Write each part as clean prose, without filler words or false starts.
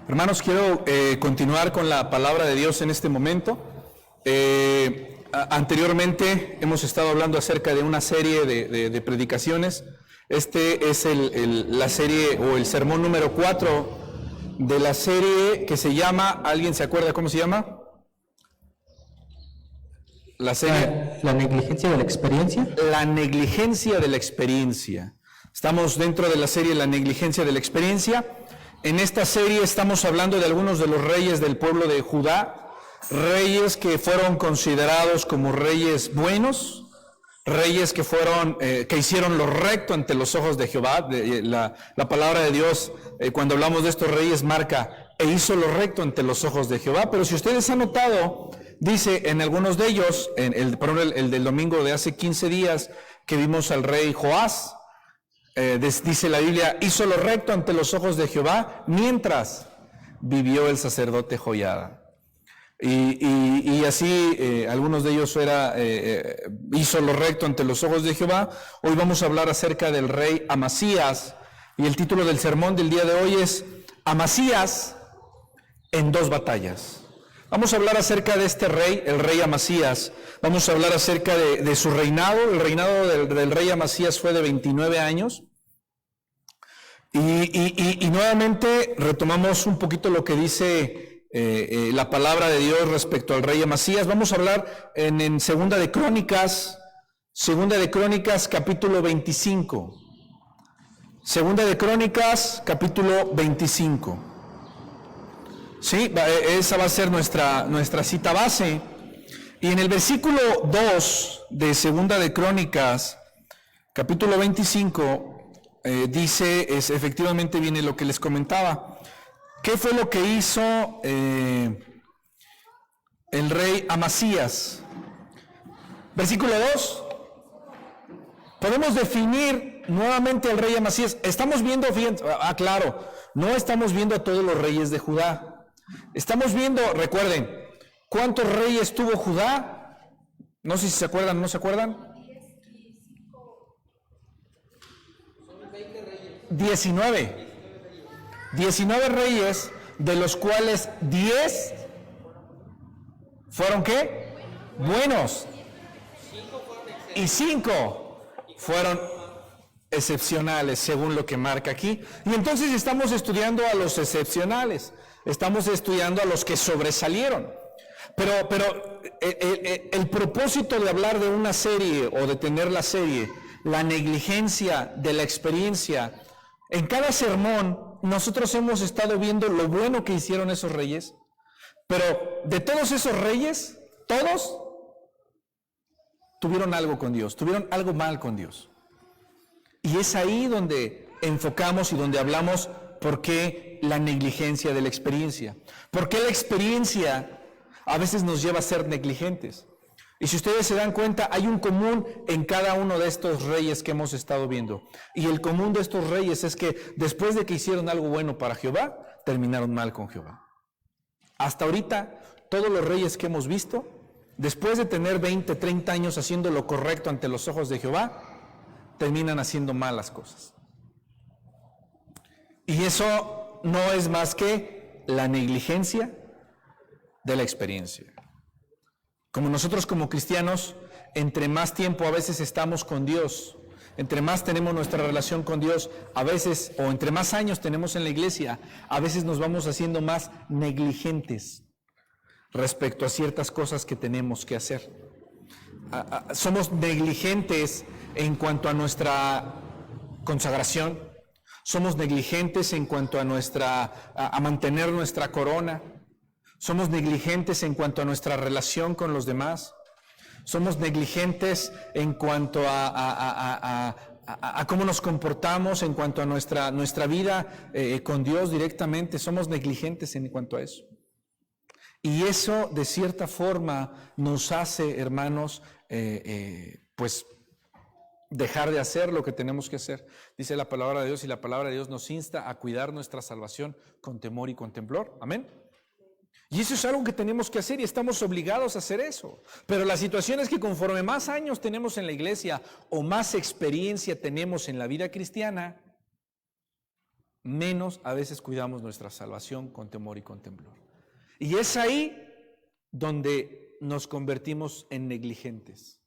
Hermanos, quiero continuar con la palabra de Dios en este momento. Anteriormente hemos estado hablando acerca de una serie de predicaciones. Este es la serie o el sermón número 4 de la serie que se llama, ¿alguien se acuerda cómo se llama? La serie. La negligencia de la experiencia. La negligencia de la experiencia. Estamos dentro de la serie La negligencia de la experiencia. En esta serie estamos hablando de algunos de los reyes del pueblo de Judá, reyes que fueron considerados como reyes buenos, reyes que que hicieron lo recto ante los ojos de Jehová. La palabra de Dios, cuando hablamos de estos reyes, marca, e hizo lo recto ante los ojos de Jehová. Pero si ustedes han notado, dice en algunos de ellos, el del domingo de hace 15 días, que vimos al rey Joás, dice la Biblia, hizo lo recto ante los ojos de Jehová mientras vivió el sacerdote Joiada. Y así algunos de ellos hizo lo recto ante los ojos de Jehová. Hoy vamos a hablar acerca del rey Amasías, y el título del sermón del día de hoy es Amasías en dos batallas. Vamos a hablar acerca de este rey, el rey Amasías. Vamos a hablar acerca de su reinado. El reinado del rey Amasías fue de 29 años. Y nuevamente retomamos un poquito lo que dice la palabra de Dios respecto al rey Amasías. Vamos a hablar en Segunda de Crónicas capítulo 25. Segunda de Crónicas capítulo 25. Sí, esa va a ser nuestra cita base. Y en el versículo 2 de Segunda de Crónicas, capítulo 25, dice, efectivamente viene lo que les comentaba. ¿Qué fue lo que hizo el rey Amasías? Versículo 2. Podemos definir nuevamente al rey Amasías. Estamos viendo, fíjense, claro, no estamos viendo a todos los reyes de Judá. Estamos viendo, recuerden, ¿cuántos reyes tuvo Judá? No sé si se acuerdan o no se acuerdan. 19 reyes, de los cuales 10 fueron ¿qué? Buenos. Y 5 fueron excepcionales, según lo que marca aquí. Y entonces estamos estudiando a los excepcionales. Estamos estudiando a los que sobresalieron. Pero el propósito de hablar de una serie o de tener la serie, la negligencia de la experiencia, en cada sermón nosotros hemos estado viendo lo bueno que hicieron esos reyes, pero de todos esos reyes, todos tuvieron algo con Dios, tuvieron algo mal con Dios. Y es ahí donde enfocamos y donde hablamos por qué la negligencia de la experiencia. ¿Por qué la experiencia a veces nos lleva a ser negligentes? Y si ustedes se dan cuenta, hay un común en cada uno de estos reyes que hemos estado viendo. Y el común de estos reyes es que después de que hicieron algo bueno para Jehová, terminaron mal con Jehová. Hasta ahorita, todos los reyes que hemos visto, después de tener 20, 30 años haciendo lo correcto ante los ojos de Jehová, terminan haciendo malas cosas. Y eso no es más que la negligencia de la experiencia. Como nosotros como cristianos, entre más tiempo a veces estamos con Dios, entre más tenemos nuestra relación con Dios, a veces, o entre más años tenemos en la iglesia, a veces nos vamos haciendo más negligentes respecto a ciertas cosas que tenemos que hacer. Somos negligentes en cuanto a nuestra consagración, somos negligentes en cuanto a mantener nuestra corona. Somos negligentes en cuanto a nuestra relación con los demás. Somos negligentes en cuanto a cómo nos comportamos, en cuanto a nuestra vida con Dios directamente. Somos negligentes en cuanto a eso. Y eso, de cierta forma, nos hace, hermanos, pues dejar de hacer lo que tenemos que hacer. Dice la palabra de Dios, y la palabra de Dios nos insta a cuidar nuestra salvación con temor y con temblor. Amén. Y eso es algo que tenemos que hacer y estamos obligados a hacer eso. Pero la situación es que conforme más años tenemos en la iglesia o más experiencia tenemos en la vida cristiana, menos a veces cuidamos nuestra salvación con temor y con temblor. Y es ahí donde nos convertimos en negligentes.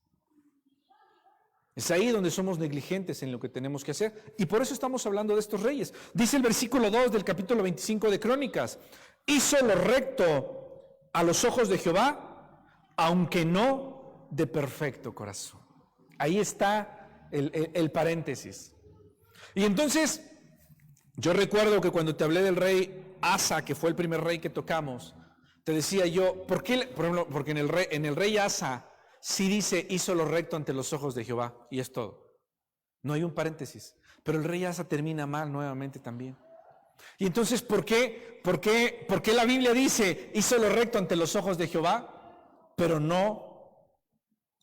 Es ahí donde somos negligentes en lo que tenemos que hacer. Y por eso estamos hablando de estos reyes. Dice el versículo 2 del capítulo 25 de Crónicas: hizo lo recto a los ojos de Jehová, aunque no de perfecto corazón. Ahí está el paréntesis. Y entonces, yo recuerdo que cuando te hablé del rey Asa, que fue el primer rey que tocamos, te decía yo, ¿por qué? Por ejemplo, porque en el rey Asa sí dice, hizo lo recto ante los ojos de Jehová, y es todo. No hay un paréntesis. Pero el rey Asa termina mal nuevamente también. Y entonces, ¿por qué la Biblia dice, hizo lo recto ante los ojos de Jehová, pero no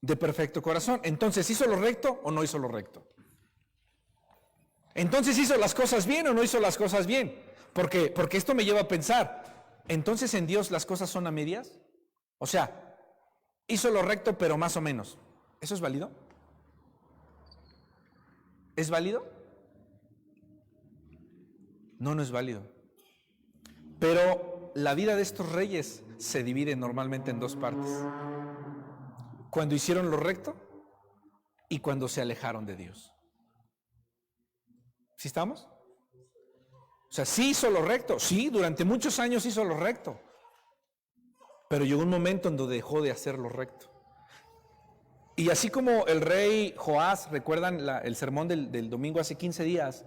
de perfecto corazón? Entonces, ¿hizo lo recto o no hizo lo recto? Entonces, ¿hizo las cosas bien o no hizo las cosas bien? Porque esto me lleva a pensar, ¿entonces en Dios las cosas son a medias? O sea, hizo lo recto, pero más o menos. ¿Eso es válido? ¿Es válido? No, no es válido. Pero la vida de estos reyes se divide normalmente en dos partes: cuando hicieron lo recto y cuando se alejaron de Dios. ¿Sí estamos? O sea, sí hizo lo recto, sí, durante muchos años hizo lo recto, pero llegó un momento en donde dejó de hacer lo recto. Y así como el rey Joás, ¿recuerdan el sermón del domingo hace 15 días?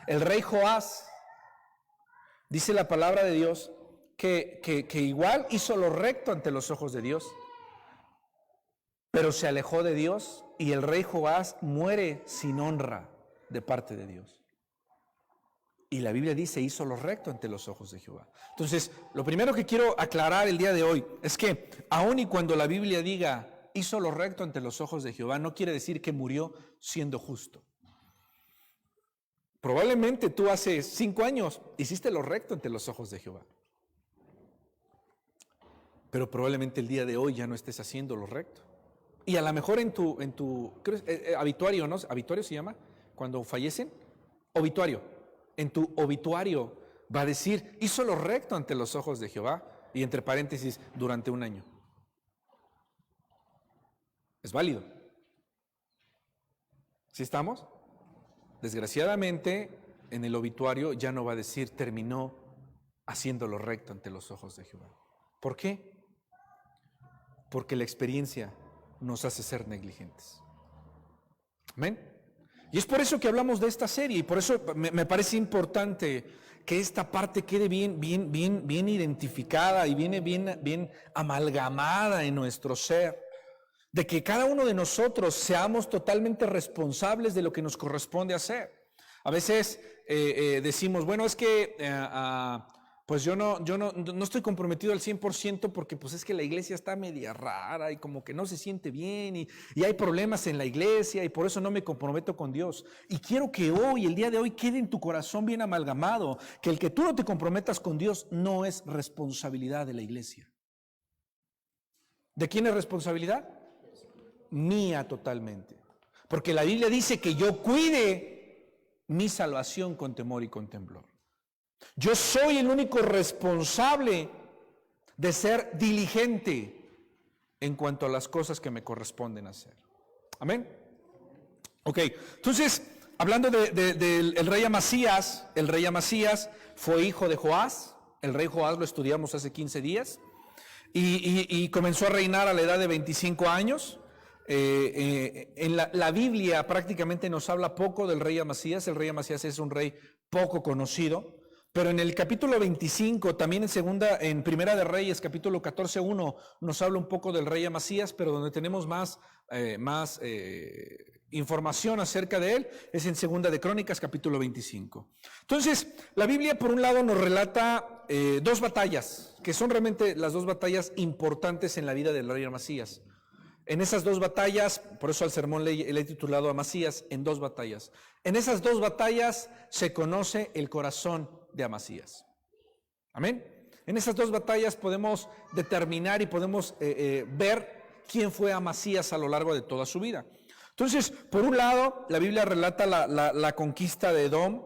El rey Joás, dice la palabra de Dios, que igual hizo lo recto ante los ojos de Dios, pero se alejó de Dios, y el rey Joás muere sin honra de parte de Dios. Y la Biblia dice, hizo lo recto ante los ojos de Jehová. Entonces, lo primero que quiero aclarar el día de hoy es que aun y cuando la Biblia diga, hizo lo recto ante los ojos de Jehová, no quiere decir que murió siendo justo. Probablemente tú hace 5 años hiciste lo recto ante los ojos de Jehová, pero probablemente el día de hoy ya no estés haciendo lo recto. Y a lo mejor en tu obituario, ¿no? ¿Obituario se llama? Cuando fallecen, obituario. En tu obituario va a decir, hizo lo recto ante los ojos de Jehová, y entre paréntesis, durante 1 año. ¿Es válido? ¿Sí estamos? Desgraciadamente, en el obituario ya no va a decir, terminó haciendo lo recto ante los ojos de Jehová. ¿Por qué? Porque la experiencia nos hace ser negligentes. Amén. Y es por eso que hablamos de esta serie, y por eso me parece importante que esta parte quede bien identificada y bien amalgamada en nuestro ser, de que cada uno de nosotros seamos totalmente responsables de lo que nos corresponde hacer. A veces decimos, bueno, es que pues yo no estoy comprometido al 100% porque pues es que la iglesia está media rara y como que no se siente bien y hay problemas en la iglesia y por eso no me comprometo con Dios. Y quiero que hoy, el día de hoy, quede en tu corazón bien amalgamado que el que tú no te comprometas con Dios no es responsabilidad de la iglesia. ¿De quién es responsabilidad? Mía totalmente. Porque la Biblia dice que yo cuide mi salvación con temor y con temblor. Yo soy el único responsable de ser diligente en cuanto a las cosas que me corresponden hacer. Amén. Ok, entonces, hablando del rey Amasías, el rey Amasías fue hijo de Joás. El rey Joás lo estudiamos hace 15 días y comenzó a reinar a la edad de 25 años. En la Biblia prácticamente nos habla poco del rey Amasías. El rey Amasías es un rey poco conocido. Pero en el capítulo 25, también en Primera de Reyes, capítulo 14:1, nos habla un poco del rey Amasías, pero donde tenemos más información acerca de él es en Segunda de Crónicas, capítulo 25. Entonces, la Biblia por un lado nos relata 2 batallas, que son realmente las 2 batallas importantes en la vida del rey Amasías. En esas 2 batallas, por eso al sermón le he titulado Amasías en 2 batallas. En esas 2 batallas se conoce el corazón de Amasías. Amén. En esas 2 batallas podemos determinar y podemos ver quién fue Amasías a lo largo de toda su vida. Entonces, por un lado, la Biblia relata la conquista de Edom,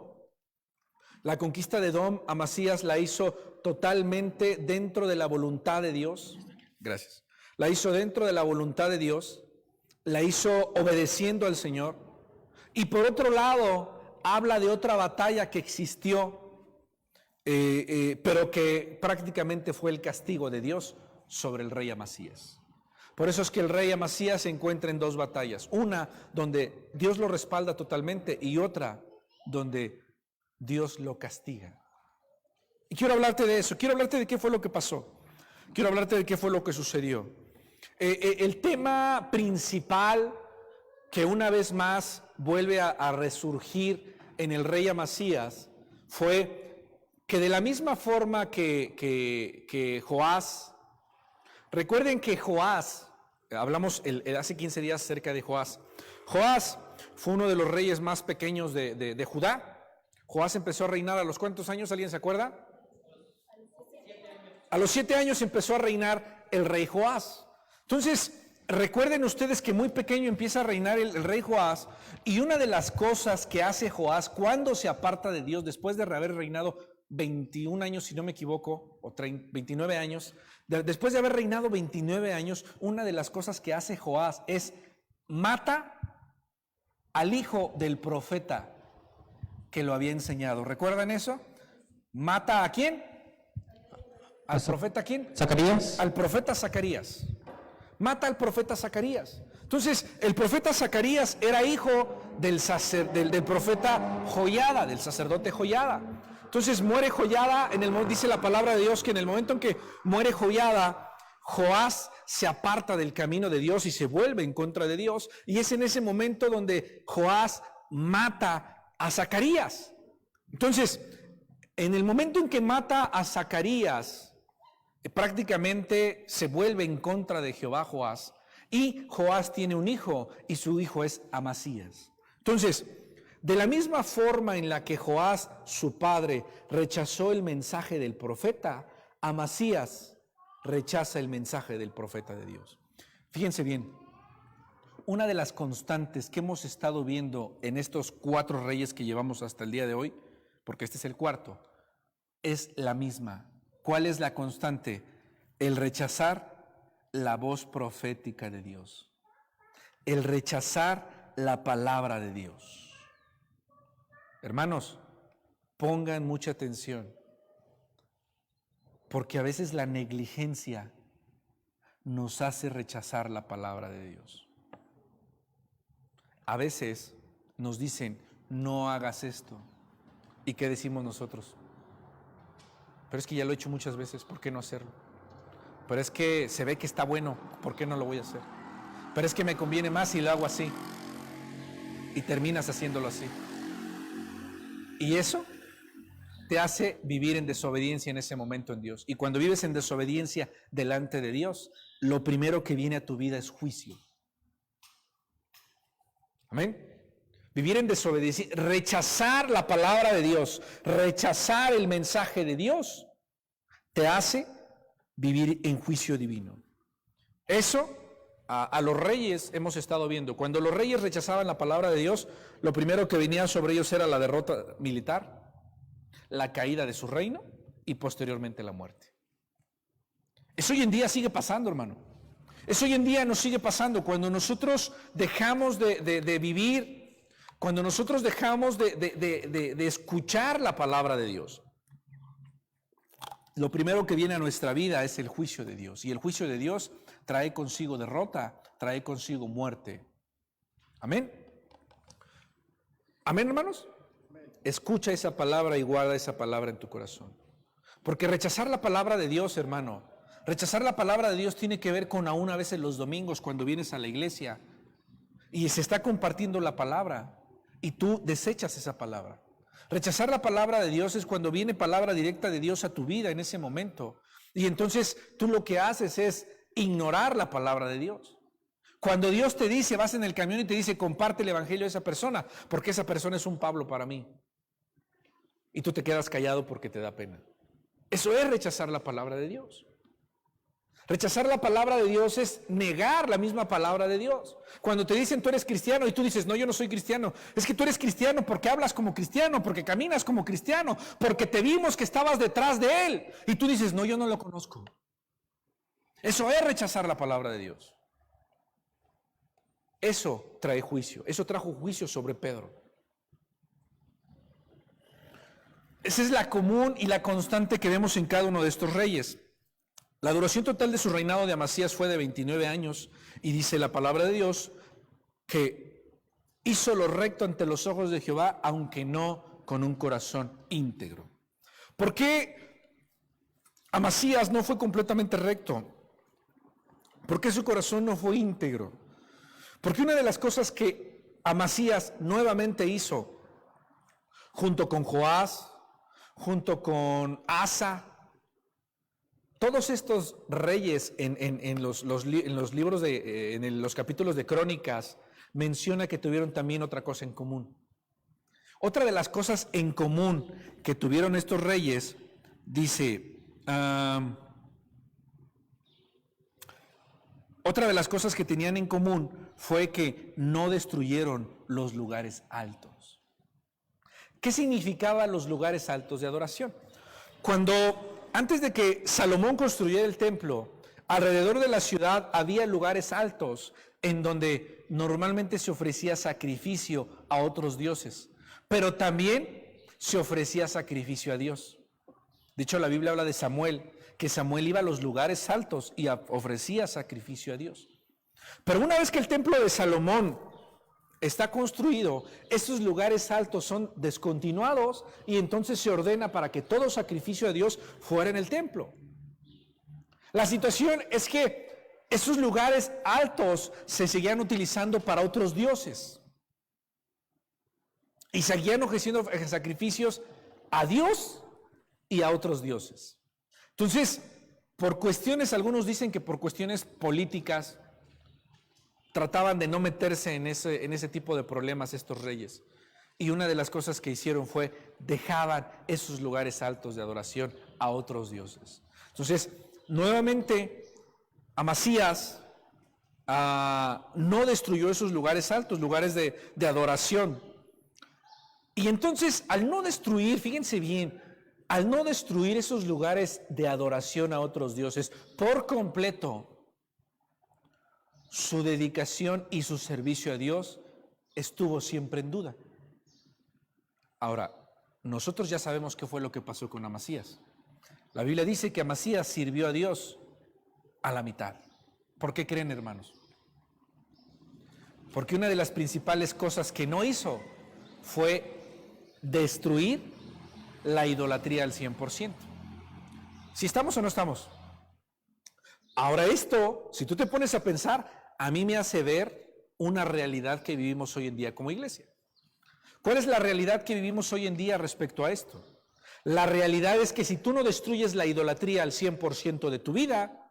La conquista de Edom, Amasías la hizo totalmente dentro de la voluntad de Dios. Gracias. La hizo dentro de la voluntad de Dios. La hizo obedeciendo al Señor. Y por otro lado, habla de otra batalla que existió, pero que prácticamente fue el castigo de Dios sobre el rey Amasías. Por eso es que el rey Amasías se encuentra en dos batallas. Una donde Dios lo respalda totalmente y otra donde Dios lo castiga. Y quiero hablarte de eso, quiero hablarte de qué fue lo que pasó, quiero hablarte de qué fue lo que sucedió. El tema principal que una vez más vuelve a resurgir en el rey Amasías fue que de la misma forma que Joás, recuerden que Joás, hablamos hace 15 días acerca de Joás. Joás fue uno de los reyes más pequeños de Judá. Joás empezó a reinar a los ¿cuántos años? ¿Alguien se acuerda? A los 7 años empezó a reinar el rey Joás. Entonces, recuerden ustedes que muy pequeño empieza a reinar el rey Joás, y una de las cosas que hace Joás cuando se aparta de Dios, después de haber reinado 21 años, si no me equivoco, o 29 años, después de haber reinado 29 años, una de las cosas que hace Joás es mata al hijo del profeta que lo había enseñado. ¿Recuerdan eso? ¿Mata a quién? ¿Al profeta quién? Zacarías. Al profeta Zacarías. Mata al profeta Zacarías. Entonces, el profeta Zacarías era hijo del profeta Joiada, del sacerdote Joiada. Entonces muere Joiada, dice la palabra de Dios que en el momento en que muere Joiada, Joás se aparta del camino de Dios y se vuelve en contra de Dios, y es en ese momento donde Joás mata a Zacarías. Entonces, en el momento en que mata a Zacarías, prácticamente se vuelve en contra de Jehová Joás, y Joás tiene un hijo, y su hijo es Amasías. Entonces, de la misma forma en la que Joás, su padre, rechazó el mensaje del profeta, Amasías rechaza el mensaje del profeta de Dios. Fíjense bien, una de las constantes que hemos estado viendo en estos 4 reyes que llevamos hasta el día de hoy, porque este es el 4, es la misma. ¿Cuál es la constante? El rechazar la voz profética de Dios. El rechazar la palabra de Dios. Hermanos, pongan mucha atención, porque a veces la negligencia nos hace rechazar la palabra de Dios. A veces nos dicen, no hagas esto. ¿Y qué decimos nosotros? Pero es que ya lo he hecho muchas veces, ¿por qué no hacerlo? Pero es que se ve que está bueno, ¿por qué no lo voy a hacer? Pero es que me conviene más si lo hago así. Y terminas haciéndolo así. Y eso te hace vivir en desobediencia en ese momento en Dios. Y cuando vives en desobediencia delante de Dios, lo primero que viene a tu vida es juicio. Amén. Vivir en desobediencia, rechazar la palabra de Dios, rechazar el mensaje de Dios, te hace vivir en juicio divino. Eso a los reyes hemos estado viendo. Cuando los reyes rechazaban la palabra de Dios, lo primero que venía sobre ellos era la derrota militar, la caída de su reino y posteriormente la muerte. Eso hoy en día sigue pasando, hermano. Eso hoy en día nos sigue pasando cuando nosotros dejamos de vivir, cuando nosotros dejamos de escuchar la palabra de Dios. Lo primero que viene a nuestra vida es el juicio de Dios. Y el juicio de Dios trae consigo derrota, trae consigo muerte. Amén. Amén, hermanos. Escucha esa palabra y guarda esa palabra en tu corazón. Porque rechazar la palabra de Dios, hermano, rechazar la palabra de Dios tiene que ver con aún a veces los domingos cuando vienes a la iglesia y se está compartiendo la palabra y tú desechas esa palabra. Rechazar la palabra de Dios es cuando viene palabra directa de Dios a tu vida en ese momento. Y entonces tú lo que haces es ignorar la palabra de Dios. Cuando Dios te dice, vas en el camión y te dice, comparte el evangelio a esa persona, porque esa persona es un Pablo para mí. Y tú te quedas callado porque te da pena. Eso es rechazar la palabra de Dios. Rechazar la palabra de Dios es negar la misma palabra de Dios. Cuando te dicen tú eres cristiano y tú dices no, yo no soy cristiano, es que tú eres cristiano porque hablas como cristiano, porque caminas como cristiano, porque te vimos que estabas detrás de él y tú dices no, yo no lo conozco. Eso es rechazar la palabra de Dios. Eso trae juicio, eso trajo juicio sobre Pedro. Esa es la común y la constante que vemos en cada uno de estos reyes. La duración total de su reinado de Amasías fue de 29 años y dice la palabra de Dios que hizo lo recto ante los ojos de Jehová, aunque no con un corazón íntegro. ¿Por qué Amasías no fue completamente recto? ¿Por qué su corazón no fue íntegro? Porque una de las cosas que Amasías nuevamente hizo, junto con Joás, junto con Asa, todos estos reyes en los libros en los capítulos de Crónicas menciona que tuvieron también otra cosa en común. Otra de las cosas en común que tuvieron estos reyes, dice, otra de las cosas que tenían en común fue que no destruyeron los lugares altos. ¿Qué significaban los lugares altos de adoración? Antes de que Salomón construyera el templo, alrededor de la ciudad había lugares altos en donde normalmente se ofrecía sacrificio a otros dioses, pero también se ofrecía sacrificio a Dios. De hecho, la Biblia habla de Samuel, que Samuel iba a los lugares altos y ofrecía sacrificio a Dios. Pero una vez que el templo de Salomón está construido, estos lugares altos son descontinuados y entonces se ordena para que todo sacrificio a Dios fuera en el templo. La situación es que esos lugares altos se seguían utilizando para otros dioses y seguían ofreciendo sacrificios a Dios y a otros dioses. Entonces, por cuestiones, algunos dicen que por cuestiones políticas, trataban de no meterse en ese tipo de problemas estos reyes. Y una de las cosas que hicieron fue dejaban esos lugares altos de adoración a otros dioses. Entonces, nuevamente, Amasías no destruyó esos lugares altos, lugares de adoración. Y entonces, al no destruir, fíjense bien, al no destruir esos lugares de adoración a otros dioses por completo, su dedicación y su servicio a Dios estuvo siempre en duda. Ahora, nosotros ya sabemos qué fue lo que pasó con Amasías. La Biblia dice que Amasías sirvió a Dios a la mitad. ¿Por qué creen, hermanos? Porque una de las principales cosas que no hizo fue destruir la idolatría al 100%. ¿Si estamos o no estamos? Ahora esto, si tú te pones a pensar, a mí me hace ver una realidad que vivimos hoy en día como iglesia. ¿Cuál es la realidad que vivimos hoy en día respecto a esto? La realidad es que si tú no destruyes la idolatría al 100% de tu vida,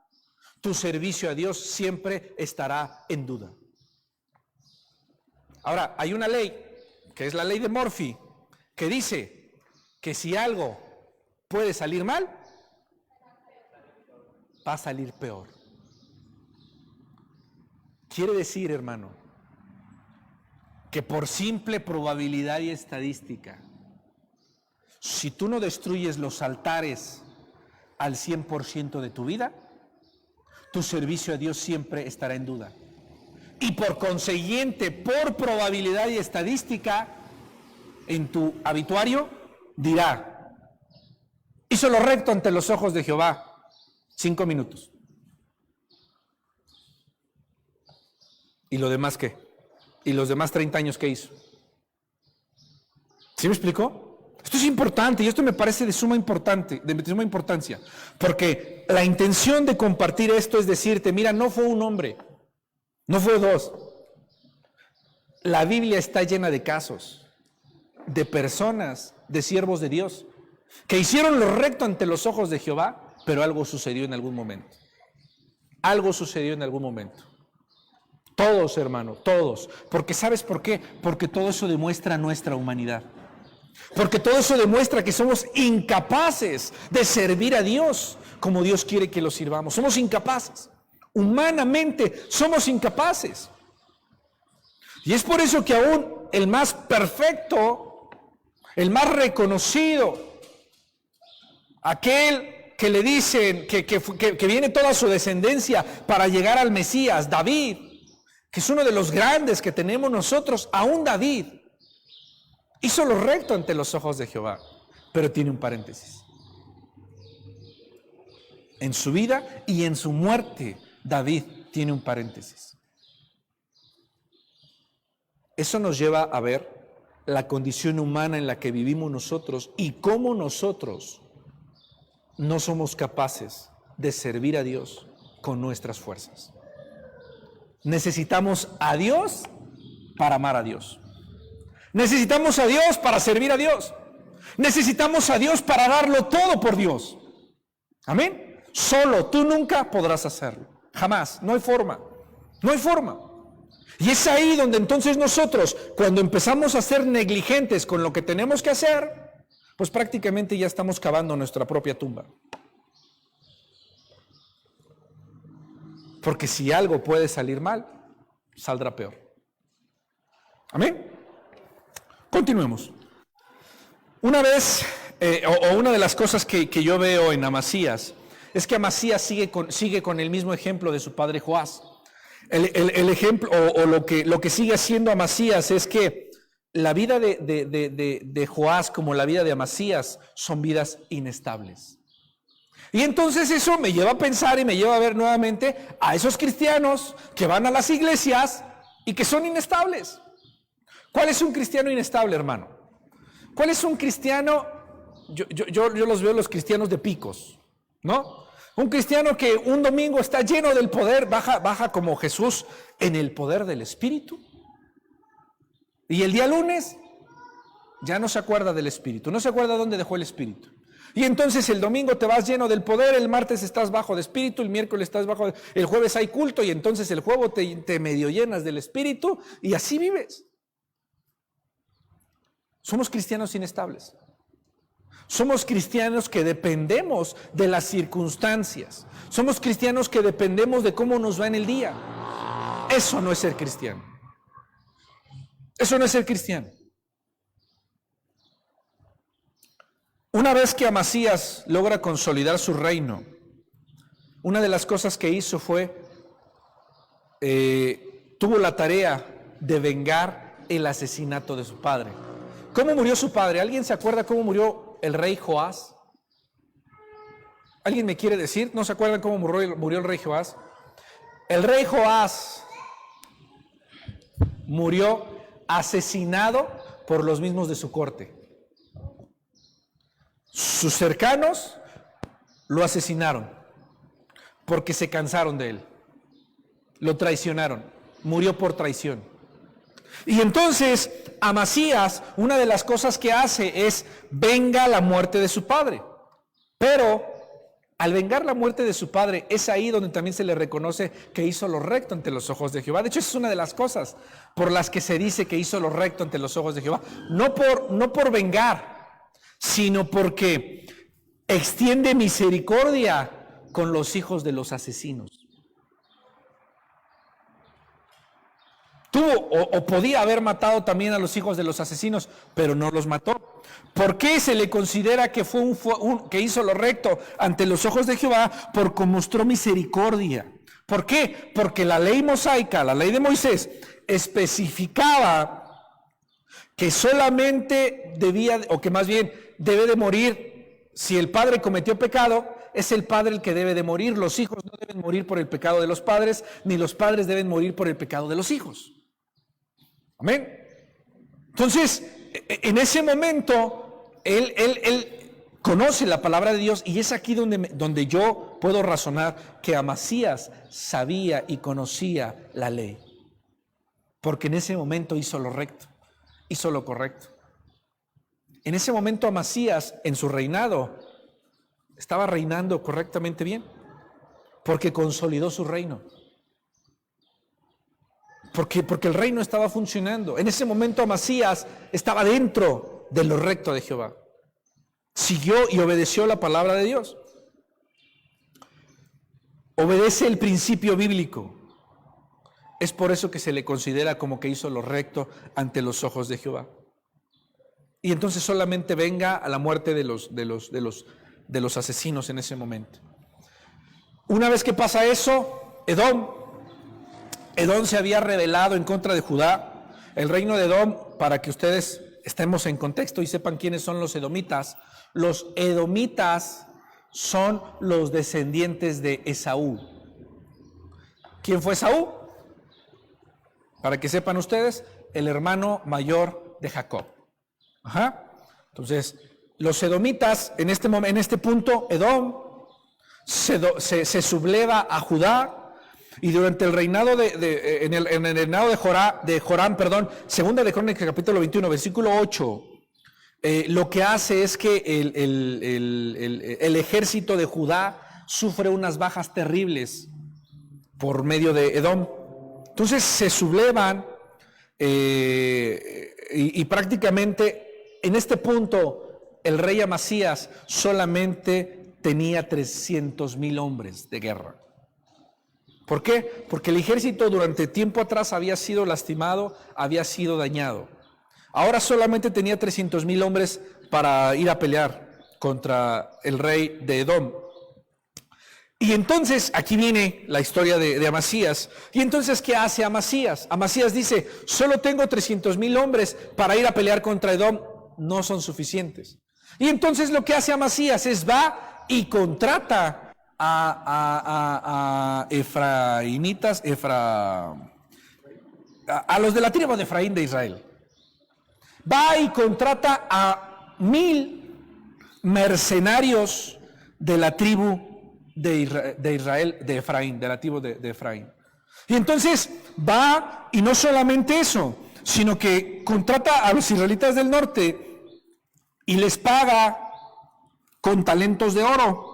tu servicio a Dios siempre estará en duda. Ahora, hay una ley, que es la ley de Murphy, que dice que si algo puede salir mal, va a salir peor. Quiere decir, hermano, que por simple probabilidad y estadística, si tú no destruyes los altares al 100% de tu vida, tu servicio a Dios siempre estará en duda. Y por consiguiente, por probabilidad y estadística, en tu habituario dirá, hizo lo recto ante los ojos de Jehová, 5 minutos. ¿Y lo demás qué? ¿Y los demás 30 años qué hizo? ¿Sí me explicó? Esto es importante y esto me parece de suma importancia, porque la intención de compartir esto es decirte, mira, no fue un hombre, no fue dos. La Biblia está llena de casos, de personas, de siervos de Dios, que hicieron lo recto ante los ojos de Jehová, pero algo sucedió en algún momento. Algo sucedió en algún momento. Todos, hermano, todos. Porque ¿sabes por qué? Porque todo eso demuestra nuestra humanidad. Porque todo eso demuestra que somos incapaces de servir a Dios como Dios quiere que lo sirvamos. Somos incapaces. Humanamente somos incapaces. Y es por eso que aún el más perfecto, el más reconocido, aquel que le dicen que viene toda su descendencia para llegar al Mesías, David, que es uno de los grandes que tenemos nosotros, aún David hizo lo recto ante los ojos de Jehová, pero tiene un paréntesis. En su vida y en su muerte, David tiene un paréntesis. Eso nos lleva a ver la condición humana en la que vivimos nosotros y cómo nosotros no somos capaces de servir a Dios con nuestras fuerzas. Necesitamos a Dios para amar a Dios. Necesitamos a Dios para servir a Dios. Necesitamos a Dios para darlo todo por Dios. Amén. Solo tú nunca podrás hacerlo. Jamás. No hay forma. No hay forma. Y es ahí donde entonces nosotros, cuando empezamos a ser negligentes con lo que tenemos que hacer, pues prácticamente ya estamos cavando nuestra propia tumba. Porque si algo puede salir mal, saldrá peor. Amén. Continuemos. Una vez, una de las cosas que yo veo en Amasías, es que Amasías sigue con el mismo ejemplo de su padre Joás. El ejemplo, o lo que sigue haciendo Amasías es que la vida de Joás como la vida de Amasías son vidas inestables. Y entonces eso me lleva a pensar y me lleva a ver nuevamente a esos cristianos que van a las iglesias y que son inestables. ¿Cuál es un cristiano inestable, hermano? ¿Cuál es un cristiano? Yo los veo los cristianos de picos, ¿no? Un cristiano que un domingo está lleno del poder, baja como Jesús en el poder del Espíritu. Y el día lunes ya no se acuerda del Espíritu, no se acuerda dónde dejó el Espíritu. Y entonces el domingo te vas lleno del poder, el martes estás bajo de Espíritu, el miércoles estás bajo, el jueves hay culto y entonces el jueves te medio llenas del Espíritu y así vives. Somos cristianos inestables. Somos cristianos que dependemos de las circunstancias. Somos cristianos que dependemos de cómo nos va en el día. Eso no es ser cristiano. Eso no es ser cristiano. Una vez que Amasías logra consolidar su reino, una de las cosas que hizo fue, tuvo la tarea de vengar el asesinato de su padre. ¿Cómo murió su padre? ¿Alguien se acuerda cómo murió el rey Joás? ¿Alguien me quiere decir? ¿No se acuerdan cómo murió el rey Joás? El rey Joás murió asesinado por los mismos de su corte. Sus cercanos lo asesinaron porque se cansaron de él. Lo traicionaron. Murió por traición. Y entonces Amasías, una de las cosas que hace es venga la muerte de su padre. Pero al vengar la muerte de su padre, es ahí donde también se le reconoce que hizo lo recto ante los ojos de Jehová. De hecho, esa es una de las cosas por las que se dice que hizo lo recto ante los ojos de Jehová. No por vengar, sino porque extiende misericordia con los hijos de los asesinos. Tuvo o podía haber matado también a los hijos de los asesinos, pero no los mató. ¿Por qué se le considera que que hizo lo recto ante los ojos de Jehová? Porque mostró misericordia. ¿Por qué? Porque la ley mosaica, la ley de Moisés, especificaba que solamente debe de morir si el padre cometió pecado. Es el padre el que debe de morir. Los hijos no deben morir por el pecado de los padres, ni los padres deben morir por el pecado de los hijos. Amén. Entonces, en ese momento, él conoce la palabra de Dios y es aquí donde yo puedo razonar que Amasías sabía y conocía la ley. Porque en ese momento hizo lo recto, hizo lo correcto. En ese momento Amasías, en su reinado, estaba reinando correctamente bien, porque consolidó su reino. Porque el reino estaba funcionando. En ese momento Amasías estaba dentro de lo recto de Jehová. Siguió y obedeció la palabra de Dios. Obedece el principio bíblico. Es por eso que se le considera como que hizo lo recto ante los ojos de Jehová. Y entonces solamente venga a la muerte de los asesinos en ese momento. Una vez que pasa eso, Edom se había rebelado en contra de Judá. El reino de Edom, para que ustedes estemos en contexto y sepan quiénes son los edomitas. Los edomitas son los descendientes de Esaú. ¿Quién fue Esaú? Para que sepan ustedes, el hermano mayor de Jacob. Entonces, los edomitas, en este punto, Edom se subleva a Judá, y durante el reinado en el reinado de Joram, segunda de Crónicas, capítulo 21, versículo 8, lo que hace es que el ejército de Judá sufre unas bajas terribles por medio de Edom. Entonces se sublevan y prácticamente en este punto el rey Amasías solamente tenía 300,000 hombres de guerra. ¿Por qué? Porque el ejército durante tiempo atrás había sido lastimado, había sido dañado. Ahora solamente tenía 300,000 hombres para ir a pelear contra el rey de Edom. Y entonces aquí viene la historia de Amasías. Y entonces, ¿qué hace Amasías? Amasías dice, solo tengo 300,000 hombres para ir a pelear contra Edom. No son suficientes. Y entonces lo que hace Amasías es va y contrata a efraimitas, a los de la tribu de Efraín de Israel. Va y contrata a 1,000 mercenarios de la tribu de Israel, de Efraín, de la tribu de Efraín. Y entonces va, y no solamente eso, sino que contrata a los israelitas del norte y les paga con talentos de oro.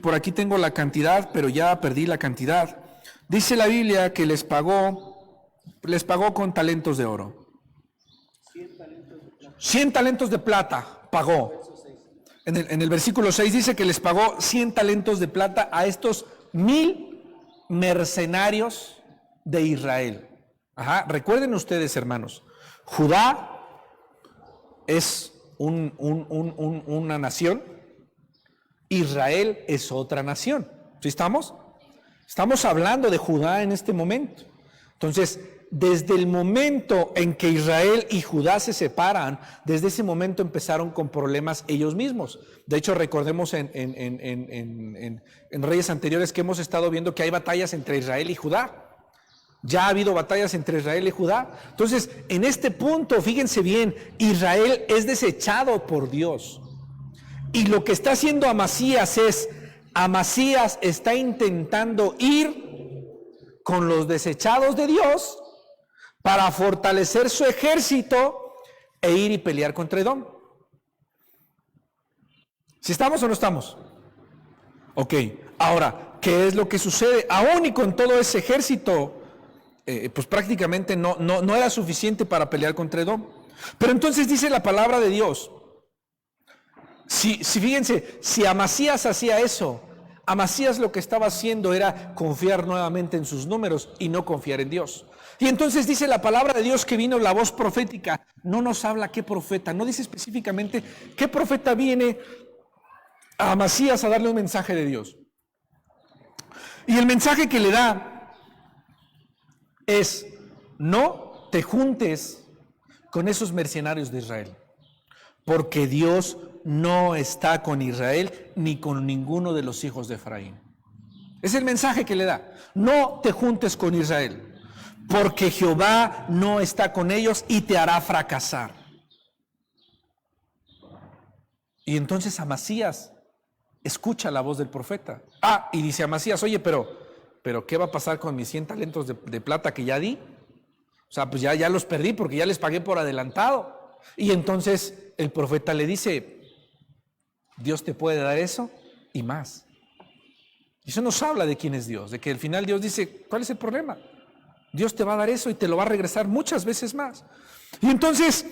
Por aquí tengo la cantidad, pero ya perdí la cantidad. Dice la Biblia que les pagó con talentos de oro. 100 talentos de plata pagó. En el versículo 6 dice que les pagó 100 talentos de plata a estos 1,000 mercenarios de Israel. Recuerden ustedes, hermanos, Judá es una nación, Israel es otra nación. ¿Sí estamos? Estamos hablando de Judá en este momento. Entonces, desde el momento en que Israel y Judá se separan, desde ese momento empezaron con problemas ellos mismos. De hecho, recordemos en reyes anteriores que hemos estado viendo que hay batallas entre Israel y Judá. Ya ha habido batallas entre Israel y Judá. Entonces, en este punto, fíjense bien, Israel es desechado por Dios. Y lo que está haciendo Amasías está intentando ir con los desechados de Dios para fortalecer su ejército e ir y pelear contra Edom. ¿Sí estamos o no estamos? Ok, ahora, ¿qué es lo que sucede? Aún y con todo ese ejército, pues prácticamente no era suficiente para pelear contra Edom. Pero entonces dice la palabra de Dios, fíjense, si Amasías hacía eso, Amasías lo que estaba haciendo era confiar nuevamente en sus números y no confiar en Dios. Y entonces dice la palabra de Dios que vino la voz profética. No nos habla qué profeta, no dice específicamente qué profeta viene a Amasías a darle un mensaje de Dios. Y el mensaje que le da es: no te juntes con esos mercenarios de Israel, porque Dios no está con Israel ni con ninguno de los hijos de Efraín. Es el mensaje que le da. No te juntes con Israel, porque Jehová no está con ellos y te hará fracasar. Y entonces Amasías escucha la voz del profeta. Y dice Amasías: oye, pero ¿qué va a pasar con mis 100 talentos de plata que ya di? O sea, pues ya los perdí porque ya les pagué por adelantado. Y entonces el profeta le dice: Dios te puede dar eso y más. Y eso nos habla de quién es Dios, de que al final Dios dice: ¿cuál es el problema? Dios te va a dar eso y te lo va a regresar muchas veces más. Y entonces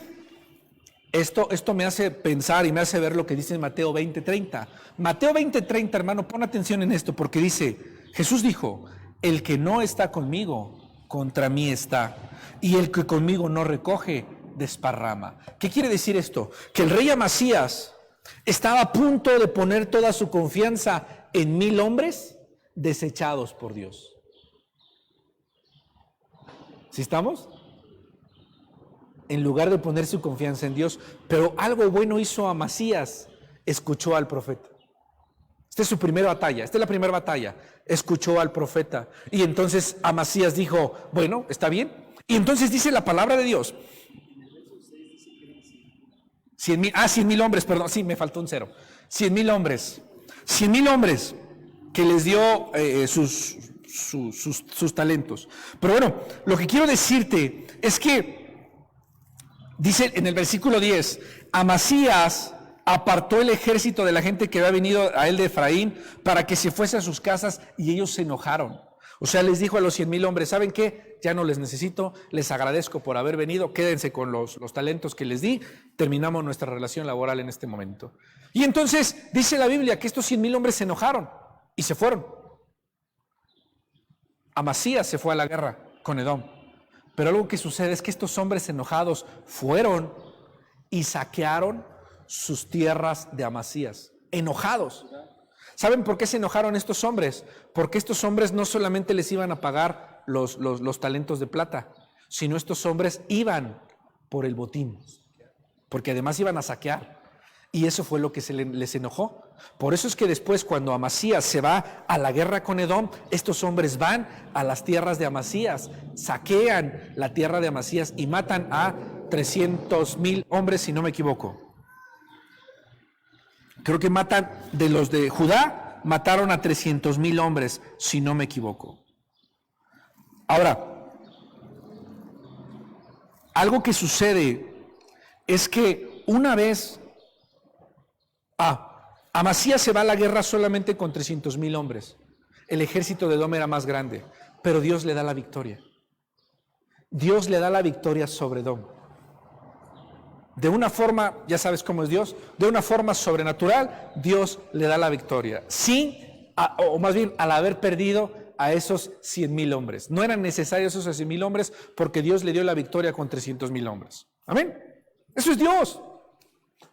Esto me hace pensar y me hace ver lo que dice en Mateo 20:30. Mateo 20:30, hermano, pon atención en esto, porque dice, Jesús dijo, el que no está conmigo, contra mí está, y el que conmigo no recoge, desparrama. ¿Qué quiere decir esto? Que el rey Amasías estaba a punto de poner toda su confianza en 1000 hombres desechados por Dios. ¿Sí estamos? En lugar de poner su confianza en Dios, pero algo bueno hizo Amasías, escuchó al profeta. Esta es su primera batalla, esta es la primera batalla, escuchó al profeta. Y entonces Amasías dijo, bueno, está bien. Y entonces dice la palabra de Dios, 100,000 hombres, perdón, sí, me faltó un cero. 100,000 hombres, 100,000 hombres que les dio sus talentos. Pero bueno, lo que quiero decirte es que dice en el versículo 10, Amasías apartó el ejército de la gente que había venido a él de Efraín para que se fuese a sus casas y ellos se enojaron. O sea, les dijo a los 100,000 hombres, ¿saben qué? Ya no les necesito, les agradezco por haber venido, quédense con los talentos que les di, terminamos nuestra relación laboral en este momento. Y entonces dice la Biblia que estos 100,000 hombres se enojaron y se fueron. Amasías se fue a la guerra con Edom. Pero algo que sucede es que estos hombres enojados fueron y saquearon sus tierras de Amasías. Enojados. ¿Saben por qué se enojaron estos hombres? Porque estos hombres no solamente les iban a pagar los talentos de plata, sino estos hombres iban por el botín. Porque además iban a saquear. Y eso fue lo que les enojó. Por eso es que después, cuando Amasías se va a la guerra con Edom, estos hombres van a las tierras de Amasías, saquean la tierra de Amasías y matan a 300,000 hombres, si no me equivoco. Creo que matan, de los de Judá, mataron a 300,000 hombres, si no me equivoco. Ahora, algo que sucede es que una vez Amasías se va a la guerra solamente con 300,000 hombres. El ejército de Edom era más grande, pero Dios le da la victoria. Dios le da la victoria sobre Edom. De una forma, ya sabes cómo es Dios, de una forma sobrenatural, Dios le da la victoria. O más bien, al haber perdido a esos 100,000 hombres. No eran necesarios esos 100,000 hombres porque Dios le dio la victoria con 300,000 hombres. Amén. Eso es Dios.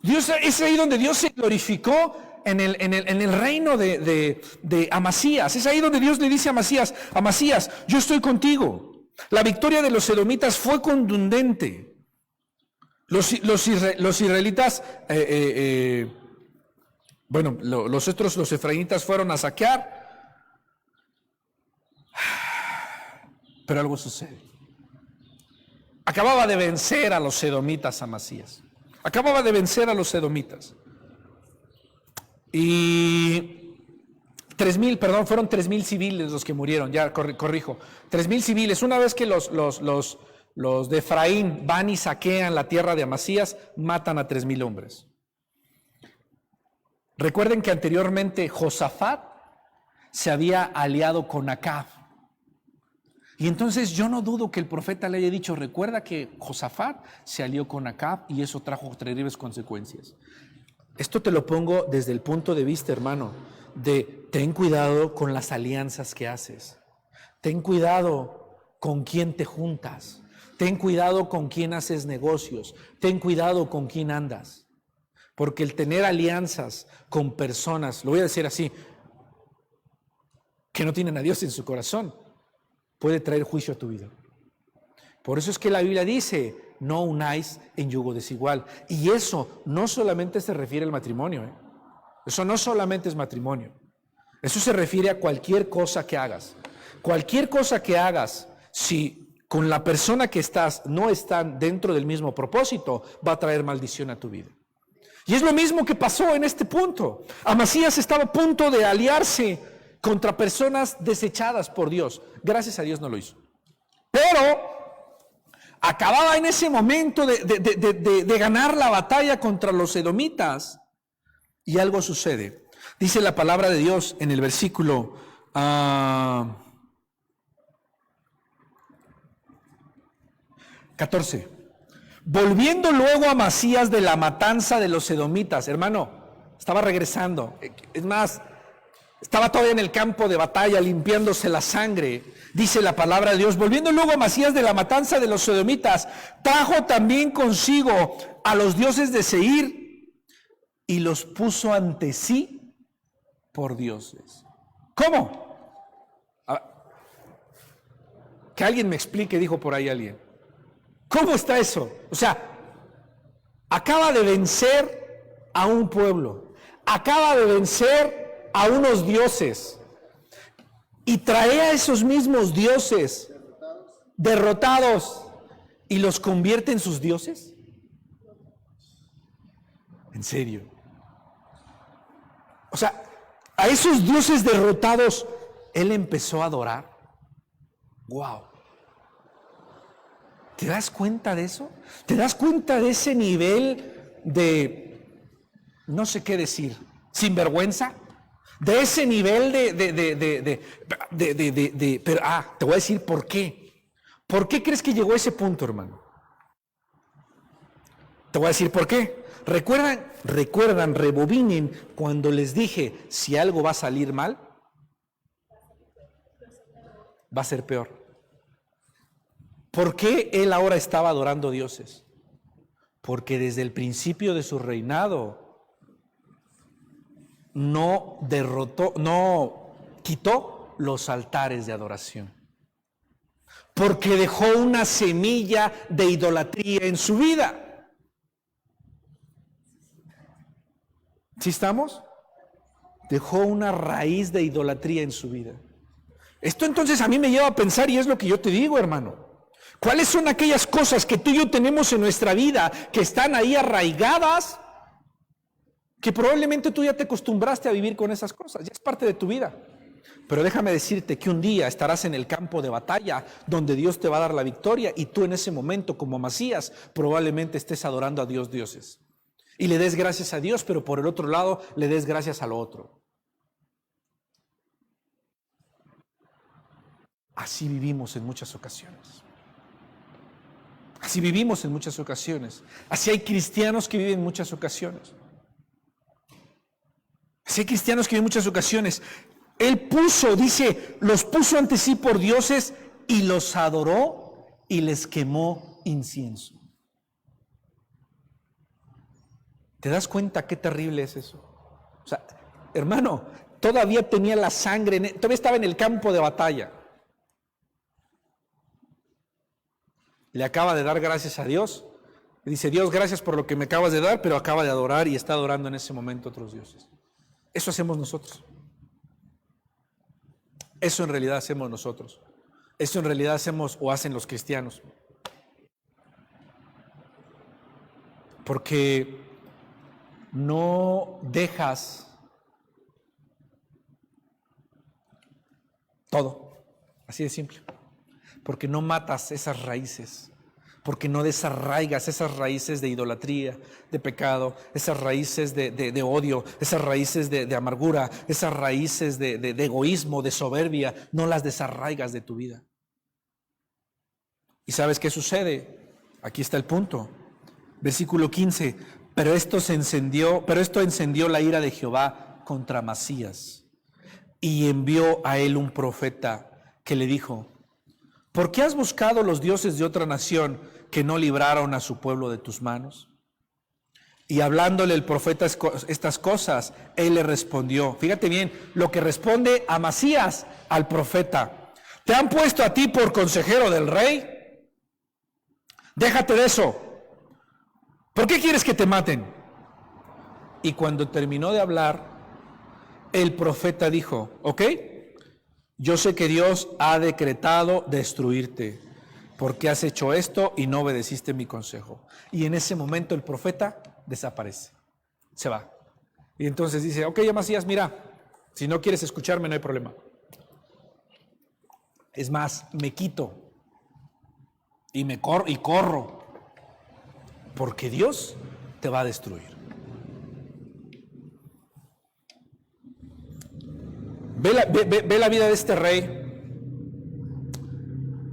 Es ahí donde Dios se glorificó en el reino de Amasías. Es ahí donde Dios le dice a Amasías, Amasías, yo estoy contigo. La victoria de los edomitas fue contundente. Los israelitas, los efraínitas fueron a saquear, pero algo sucede. Acababa de vencer a los edomitas Amasías. Acababa de vencer a los edomitas. Y 3,000, fueron 3,000 civiles los que murieron, ya corrijo. 3,000 civiles. Una vez que los de Efraín van y saquean la tierra de Amasías, matan a 3,000 hombres. Recuerden que anteriormente Josafat se había aliado con Acab. Y entonces yo no dudo que el profeta le haya dicho, recuerda que Josafat se alió con Acab y eso trajo terribles consecuencias. Esto te lo pongo desde el punto de vista, hermano, de ten cuidado con las alianzas que haces. Ten cuidado con quién te juntas. Ten cuidado con quién haces negocios. Ten cuidado con quién andas. Porque el tener alianzas con personas, lo voy a decir así, que no tienen a Dios en su corazón, puede traer juicio a tu vida. Por eso es que la Biblia dice, no unáis en yugo desigual. Y eso no solamente se refiere al matrimonio. Eso no solamente es matrimonio. Eso se refiere a cualquier cosa que hagas. Cualquier cosa que hagas, si con la persona que estás no están dentro del mismo propósito, va a traer maldición a tu vida. Y es lo mismo que pasó en este punto. Amasías estaba a punto de aliarse contra personas desechadas por Dios. Gracias a Dios no lo hizo. Pero acababa en ese momento de ganar la batalla contra los edomitas y algo sucede. Dice la palabra de Dios en el versículo 14. Volviendo luego a Amasías de la matanza de los edomitas, hermano, estaba regresando. Es más, estaba todavía en el campo de batalla limpiándose la sangre. Dice la palabra de Dios, volviendo luego a Amasías de la matanza de los edomitas, trajo también consigo a los dioses de Seir y los puso ante sí por dioses. ¿Cómo? Que alguien me explique, dijo por ahí alguien. ¿Cómo está eso? O sea, acaba de vencer a un pueblo, acaba de vencer a unos dioses y trae a esos mismos dioses derrotados y los convierte en sus dioses. ¿En serio? O sea, a esos dioses derrotados él empezó a adorar. ¡Wow! ¿Te das cuenta de eso? ¿Te das cuenta de ese nivel de, no sé qué decir, sinvergüenza? De ese nivel pero te voy a decir por qué. ¿Por qué crees que llegó a ese punto, hermano? Te voy a decir por qué. Recuerdan, rebobinen cuando les dije, si algo va a salir mal, va a ser peor. ¿Por qué él ahora estaba adorando dioses? Porque desde el principio de su reinado no quitó los altares de adoración. Porque dejó una semilla de idolatría en su vida. ¿Sí estamos? Dejó una raíz de idolatría en su vida. Esto entonces a mí me lleva a pensar, y es lo que yo te digo, hermano. ¿Cuáles son aquellas cosas que tú y yo tenemos en nuestra vida que están ahí arraigadas, que probablemente tú ya te acostumbraste a vivir con esas cosas? Ya es parte de tu vida. Pero déjame decirte que un día estarás en el campo de batalla donde Dios te va a dar la victoria y tú en ese momento, como Amasías, probablemente estés adorando a dioses. Y le des gracias a Dios, pero por el otro lado le des gracias a lo otro. Así vivimos en muchas ocasiones. Así vivimos en muchas ocasiones. Así hay cristianos que viven en muchas ocasiones. Así hay cristianos que viven en muchas ocasiones. Él los puso ante sí por dioses y los adoró y les quemó incienso. ¿Te das cuenta qué terrible es eso? O sea, hermano, todavía tenía la sangre, todavía estaba en el campo de batalla. Le acaba de dar gracias a Dios. Y dice, Dios, gracias por lo que me acabas de dar, pero acaba de adorar y está adorando en ese momento a otros dioses. Eso hacemos nosotros. Eso en realidad hacemos nosotros. Eso en realidad hacemos o hacen los cristianos. Porque no dejas todo. Así de simple. Porque no matas esas raíces, porque no desarraigas esas raíces de idolatría, de pecado, esas raíces de odio, esas raíces de amargura, esas raíces de egoísmo, de soberbia, no las desarraigas de tu vida. ¿Y sabes qué sucede? Aquí está el punto. Versículo 15, pero esto encendió la ira de Jehová contra Amasías y envió a él un profeta que le dijo, ¿por qué has buscado los dioses de otra nación que no libraron a su pueblo de tus manos? Y hablándole el profeta estas cosas, él le respondió. Fíjate bien lo que responde Amasías al profeta. ¿Te han puesto a ti por consejero del rey? Déjate de eso. ¿Por qué quieres que te maten? Y cuando terminó de hablar, el profeta dijo, ¿ok? Yo sé que Dios ha decretado destruirte, porque has hecho esto y no obedeciste mi consejo. Y en ese momento el profeta desaparece, se va. Y entonces dice, ok, Amasías, mira, si no quieres escucharme no hay problema. Es más, me quito y corro, porque Dios te va a destruir. Ve la vida de este rey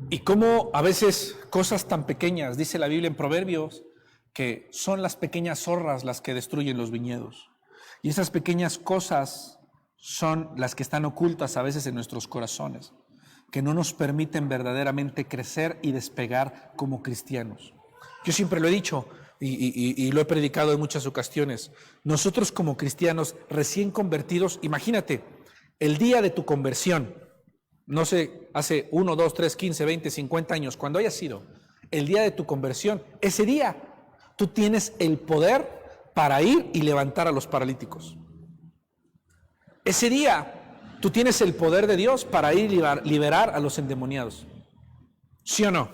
y cómo a veces cosas tan pequeñas, dice la Biblia en Proverbios, que son las pequeñas zorras las que destruyen los viñedos. Y esas pequeñas cosas son las que están ocultas a veces en nuestros corazones, que no nos permiten verdaderamente crecer y despegar como cristianos. Yo siempre lo he dicho y lo he predicado en muchas ocasiones. Nosotros como cristianos recién convertidos, imagínate, el día de tu conversión, no sé, hace 1, 2, 3, 15, 20, 50 años, cuando haya sido el día de tu conversión, ese día tú tienes el poder para ir y levantar a los paralíticos. Ese día tú tienes el poder de Dios para ir y liberar a los endemoniados. ¿Sí o no?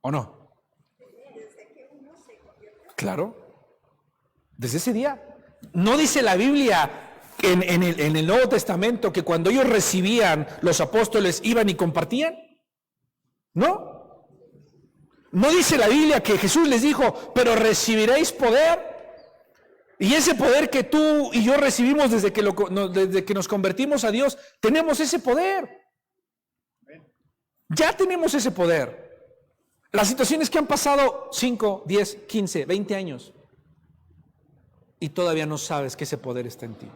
¿O no? Claro. Desde ese día. ¿No dice la Biblia en el Nuevo Testamento que cuando ellos recibían, los apóstoles iban y compartían? ¿No? ¿No dice la Biblia que Jesús les dijo, pero recibiréis poder? Y ese poder que tú y yo recibimos desde que nos convertimos a Dios, tenemos ese poder. Ya tenemos ese poder. Las situaciones que han pasado 5, 10, 15, 20 años y todavía no sabes que ese poder está en ti.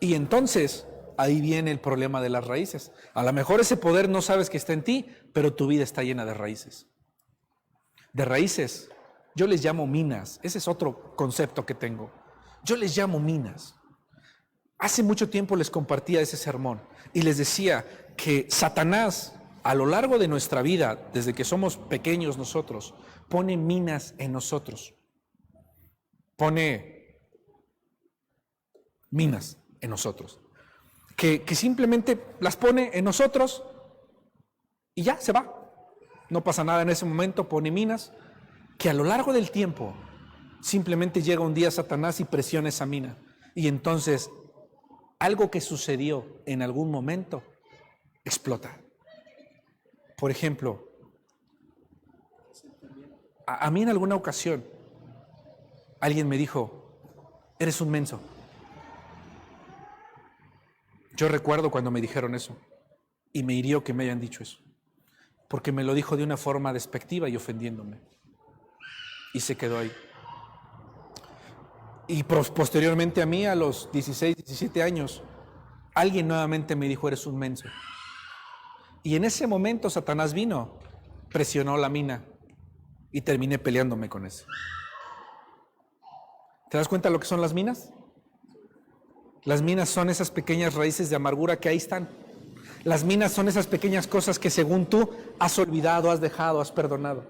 Y entonces ahí viene el problema de las raíces. A lo mejor ese poder no sabes que está en ti, pero tu vida está llena de raíces. De raíces, yo les llamo minas. Ese es otro concepto que tengo. Yo les llamo minas. Hace mucho tiempo les compartía ese sermón y les decía que Satanás, a lo largo de nuestra vida, desde que somos pequeños nosotros, pone minas en nosotros. Pone minas en nosotros. Que simplemente las pone en nosotros y ya se va. No pasa nada en ese momento, pone minas, que a lo largo del tiempo simplemente llega un día Satanás y presiona esa mina. Y entonces algo que sucedió en algún momento explota. Por ejemplo, a mí en alguna ocasión alguien me dijo, eres un menso. Yo recuerdo cuando me dijeron eso y me hirió que me hayan dicho eso, porque me lo dijo de una forma despectiva y ofendiéndome. Y se quedó ahí. Y posteriormente a mí, a los 16, 17 años, alguien nuevamente me dijo, eres un menso. Y en ese momento Satanás vino, presionó la mina y terminé peleándome con eso. ¿Te das cuenta de lo que son las minas? Las minas son esas pequeñas raíces de amargura que ahí están. Las minas son esas pequeñas cosas que según tú has olvidado, has dejado, has perdonado,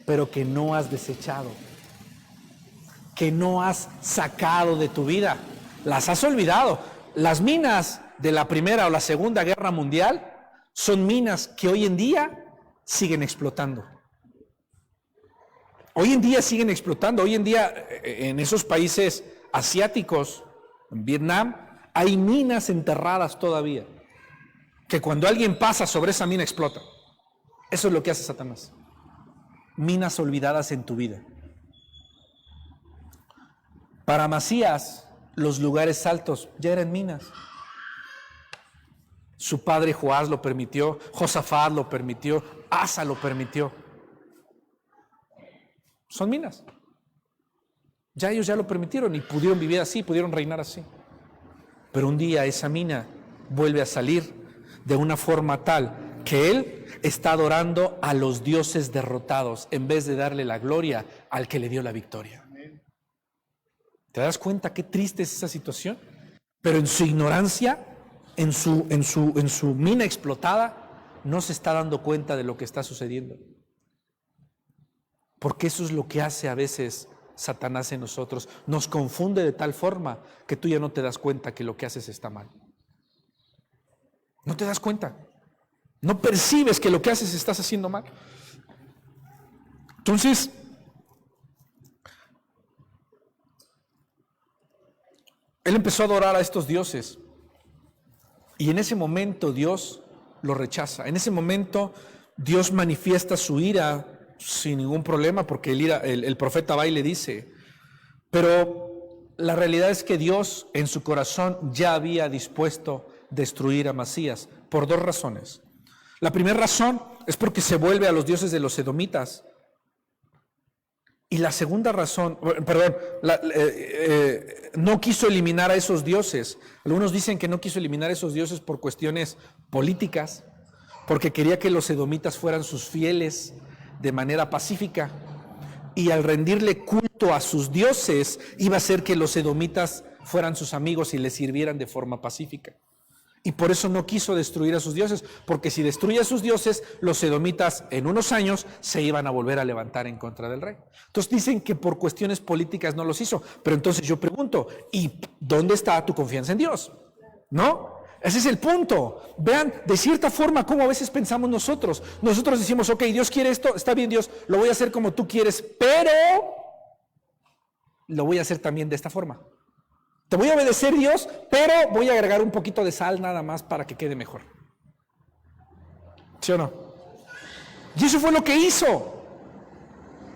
pero que no has desechado, que no has sacado de tu vida. Las has olvidado. Las minas de la Primera o la Segunda Guerra Mundial son minas que hoy en día siguen explotando. Hoy en día siguen explotando. Hoy en día en esos países asiáticos, en Vietnam, hay minas enterradas todavía, que cuando alguien pasa sobre esa mina explota. Eso es lo que hace Satanás. Minas olvidadas en tu vida. Para Amasías, los lugares altos ya eran minas. Su padre Joás lo permitió, Josafat lo permitió, Asa lo permitió. Son minas. Ya ellos ya lo permitieron y pudieron vivir así, pudieron reinar así. Pero un día esa mina vuelve a salir de una forma tal que él está adorando a los dioses derrotados en vez de darle la gloria al que le dio la victoria. ¿Te das cuenta qué triste es esa situación? Pero en su ignorancia, en su mina explotada, no se está dando cuenta de lo que está sucediendo. Porque eso es lo que hace a veces Satanás en nosotros. Nos confunde de tal forma que tú ya no te das cuenta que lo que haces está mal. No te das cuenta. No percibes que lo que haces estás haciendo mal. Entonces, él empezó a adorar a estos dioses. Y en ese momento Dios lo rechaza. En ese momento Dios manifiesta su ira sin ningún problema, porque el profeta va y le dice, pero la realidad es que Dios en su corazón ya había dispuesto destruir a Amasías por dos razones. La primera razón es porque se vuelve a los dioses de los edomitas. Y la segunda razón, no quiso eliminar a esos dioses. Algunos dicen que no quiso eliminar a esos dioses por cuestiones políticas, porque quería que los edomitas fueran sus fieles de manera pacífica. Y al rendirle culto a sus dioses, iba a hacer que los edomitas fueran sus amigos y les sirvieran de forma pacífica. Y por eso no quiso destruir a sus dioses, porque si destruía a sus dioses, los edomitas en unos años se iban a volver a levantar en contra del rey. Entonces dicen que por cuestiones políticas no los hizo. Pero entonces yo pregunto, ¿y dónde está tu confianza en Dios? ¿No? Ese es el punto. Vean, de cierta forma, cómo a veces pensamos nosotros. Nosotros decimos, ok, Dios quiere esto, está bien Dios, lo voy a hacer como tú quieres, pero lo voy a hacer también de esta forma. Te voy a obedecer, Dios, pero voy a agregar un poquito de sal nada más para que quede mejor. ¿Sí o no? Y eso fue lo que hizo.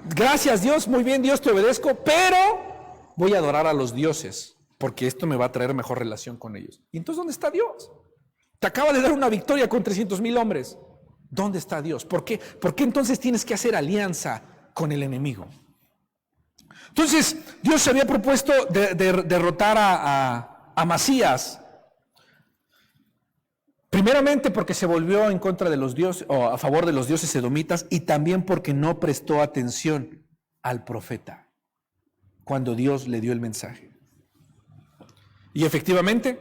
Gracias, Dios, muy bien, Dios, te obedezco, pero voy a adorar a los dioses, porque esto me va a traer mejor relación con ellos. ¿Y entonces dónde está Dios? Te acaba de dar una victoria con 300,000 hombres. ¿Dónde está Dios? ¿Por qué? ¿Por qué entonces tienes que hacer alianza con el enemigo? Entonces, Dios se había propuesto derrotar a Amasías, primeramente porque se volvió en contra de los dioses, o a favor de los dioses edomitas, y también porque no prestó atención al profeta cuando Dios le dio el mensaje. Y efectivamente,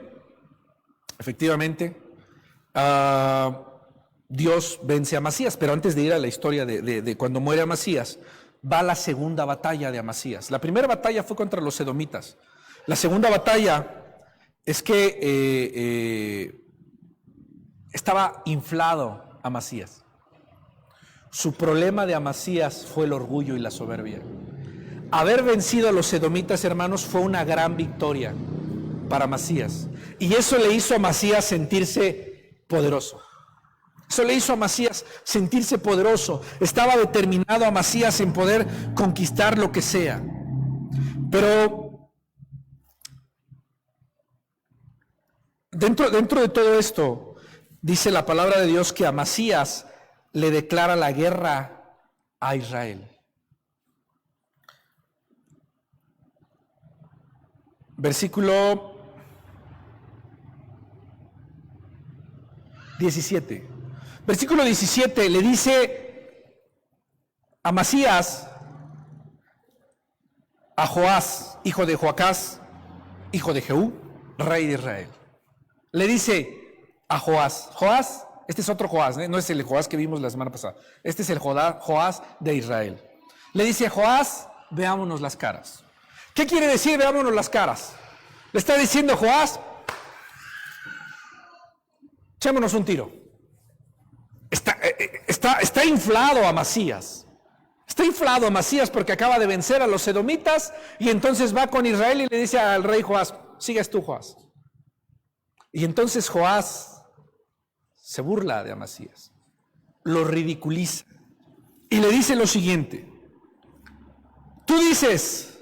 Dios vence a Amasías, pero antes de ir a la historia de cuando muere Amasías, va la segunda batalla de Amasías. La primera batalla fue contra los edomitas. La segunda batalla es que estaba inflado Amasías. Su problema de Amasías fue el orgullo y la soberbia. Haber vencido a los edomitas, hermanos, fue una gran victoria para Amasías. Y eso le hizo a Amasías sentirse poderoso. Eso le hizo a Amasías sentirse poderoso. Estaba determinado Amasías en poder conquistar lo que sea. Pero dentro de todo esto, dice la palabra de Dios que Amasías le declara la guerra a Israel. Versículo 17. Versículo 17 le dice Amasías a Joás, hijo de Joacás, hijo de Jehú, rey de Israel. Le dice a Joás, este es otro Joás, no es el Joás que vimos la semana pasada, este es el Joás de Israel. Le dice a Joás, veámonos las caras. ¿Qué quiere decir veámonos las caras? Le está diciendo Joás, echémonos un tiro. Está inflado Amasías. Está inflado Amasías porque acaba de vencer a los edomitas y entonces va con Israel y le dice al rey Joás, sigues tú, Joás. Y entonces Joás se burla de Amasías, lo ridiculiza y le dice lo siguiente. Tú dices,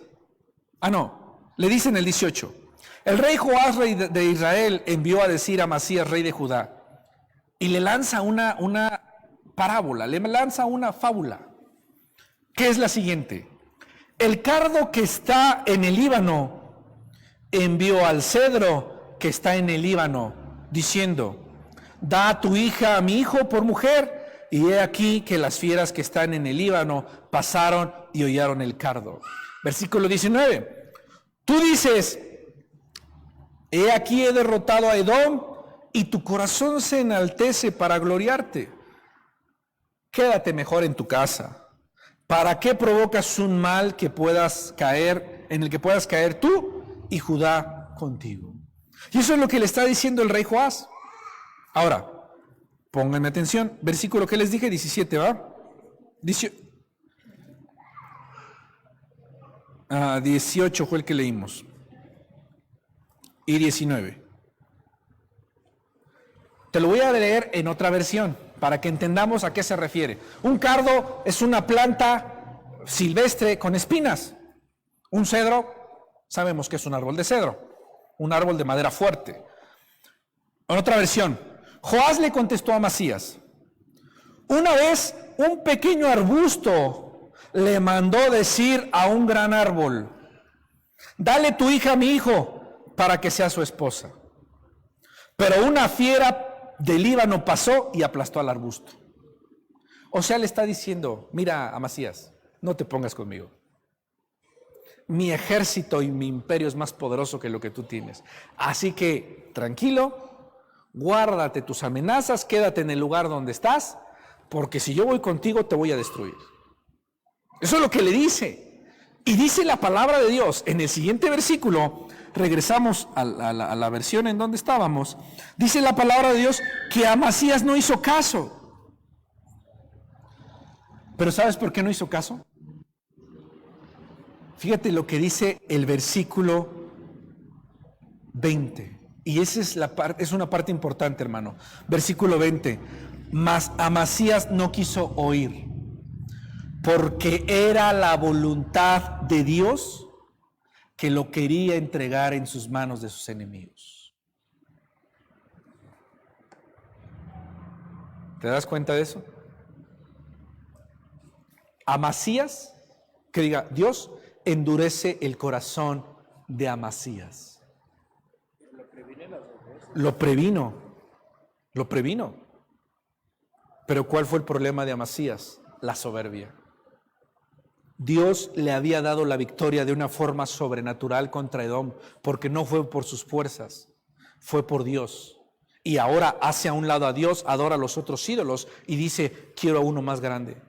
le dice en el 18, el rey Joás, rey de Israel, envió a decir a Amasías, rey de Judá, y le lanza una parábola, le lanza una fábula, que es la siguiente. El cardo que está en el Líbano envió al cedro que está en el Líbano, diciendo, da a tu hija a mi hijo por mujer, y he aquí que las fieras que están en el Líbano pasaron y hollaron el cardo. Versículo 19. Tú dices, he aquí he derrotado a Edom, y tu corazón se enaltece para gloriarte. Quédate mejor en tu casa. ¿Para qué provocas un mal en el que puedas caer tú y Judá contigo? Y eso es lo que le está diciendo el rey Joás. Ahora, pónganme atención. Versículo que les dije, 17, ¿va? 18 fue el que leímos. Y 19. Te lo voy a leer en otra versión para que entendamos a qué se refiere. Un cardo es una planta silvestre con espinas. Un cedro, sabemos que es un árbol de cedro, un árbol de madera fuerte. En otra versión, Joás le contestó a Amasías, Una vez un pequeño arbusto le mandó decir a un gran árbol: dale tu hija a mi hijo para que sea su esposa. Pero una fiera del Líbano pasó y aplastó al arbusto. O sea, le está diciendo: mira, Amasías, no te pongas conmigo. Mi ejército y mi imperio es más poderoso que lo que tú tienes. Así que, tranquilo, guárdate tus amenazas, quédate en el lugar donde estás, porque si yo voy contigo te voy a destruir. Eso es lo que le dice. Y dice la palabra de Dios en el siguiente versículo. Regresamos a la versión en donde estábamos. Dice la palabra de Dios que Amasías no hizo caso. Pero ¿sabes por qué no hizo caso? Fíjate lo que dice el versículo 20. Y esa es una parte importante, hermano. Versículo 20. Mas Amasías no quiso oír, porque era la voluntad de Dios que lo quería entregar en sus manos de sus enemigos. ¿Te das cuenta de eso? Amasías, que diga, Dios endurece el corazón de Amasías. Lo previno. Pero ¿cuál fue el problema de Amasías? La soberbia. Dios le había dado la victoria de una forma sobrenatural contra Edom, porque no fue por sus fuerzas, fue por Dios. Y ahora hace a un lado a Dios, adora a los otros ídolos y dice: quiero a uno más grande.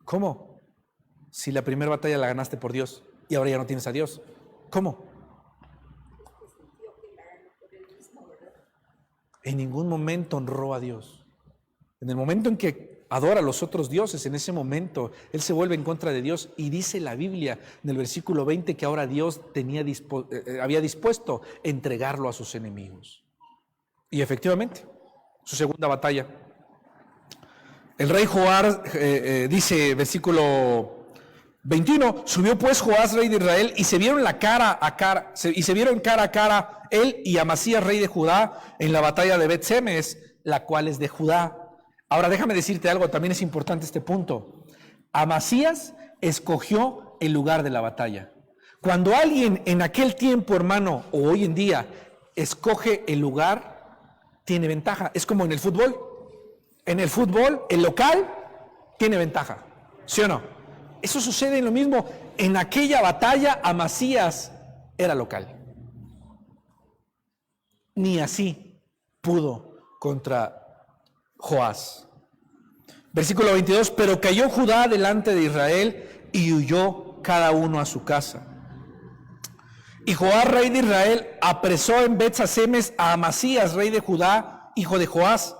¿Cómo? Si la primera batalla la ganaste por Dios y ahora ya no tienes a Dios. ¿Cómo? En ningún momento honró a Dios. En el momento en que adora a los otros dioses, en ese momento él se vuelve en contra de Dios, y dice la Biblia en el versículo 20 que ahora Dios había dispuesto entregarlo a sus enemigos. Y efectivamente, su segunda batalla. El rey Joás, dice versículo 21, subió pues Joás, rey de Israel, y se vieron cara a cara él y Amasías, rey de Judá, en la batalla de Bet-Semes, la cual es de Judá. Ahora déjame decirte algo, también es importante este punto. Amasías escogió el lugar de la batalla. Cuando alguien en aquel tiempo, hermano, o hoy en día, escoge el lugar, tiene ventaja. Es como en el fútbol. En el fútbol, el local tiene ventaja. ¿Sí o no? Eso sucede en lo mismo. En aquella batalla, Amasías era local. Ni así pudo contra Joás. Versículo 22, pero cayó Judá delante de Israel y huyó cada uno a su casa. Y Joás, rey de Israel, apresó en Bet-Semes a Amasías, rey de Judá, hijo de Joás,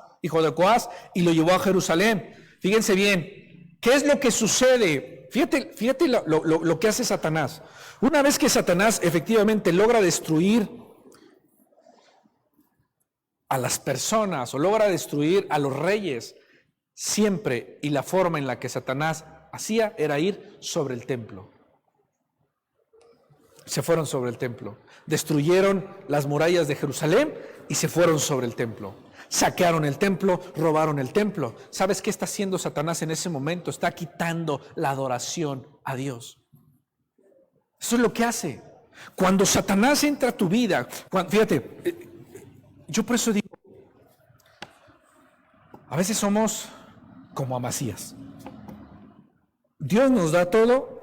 y lo llevó a Jerusalén. Fíjense bien, ¿qué es lo que sucede? Fíjate lo que hace Satanás. Una vez que Satanás efectivamente logra destruir a las personas o logra destruir a los reyes, siempre, y la forma en la que Satanás hacía era ir sobre el templo. Se fueron sobre el templo, destruyeron las murallas de Jerusalén y se fueron sobre el templo. Saquearon el templo, robaron el templo. ¿Sabes qué está haciendo Satanás en ese momento? Está quitando la adoración a Dios. Eso es lo que hace. Cuando Satanás entra a tu vida, fíjate, yo por eso digo, a veces somos como Amasías. Dios nos da todo,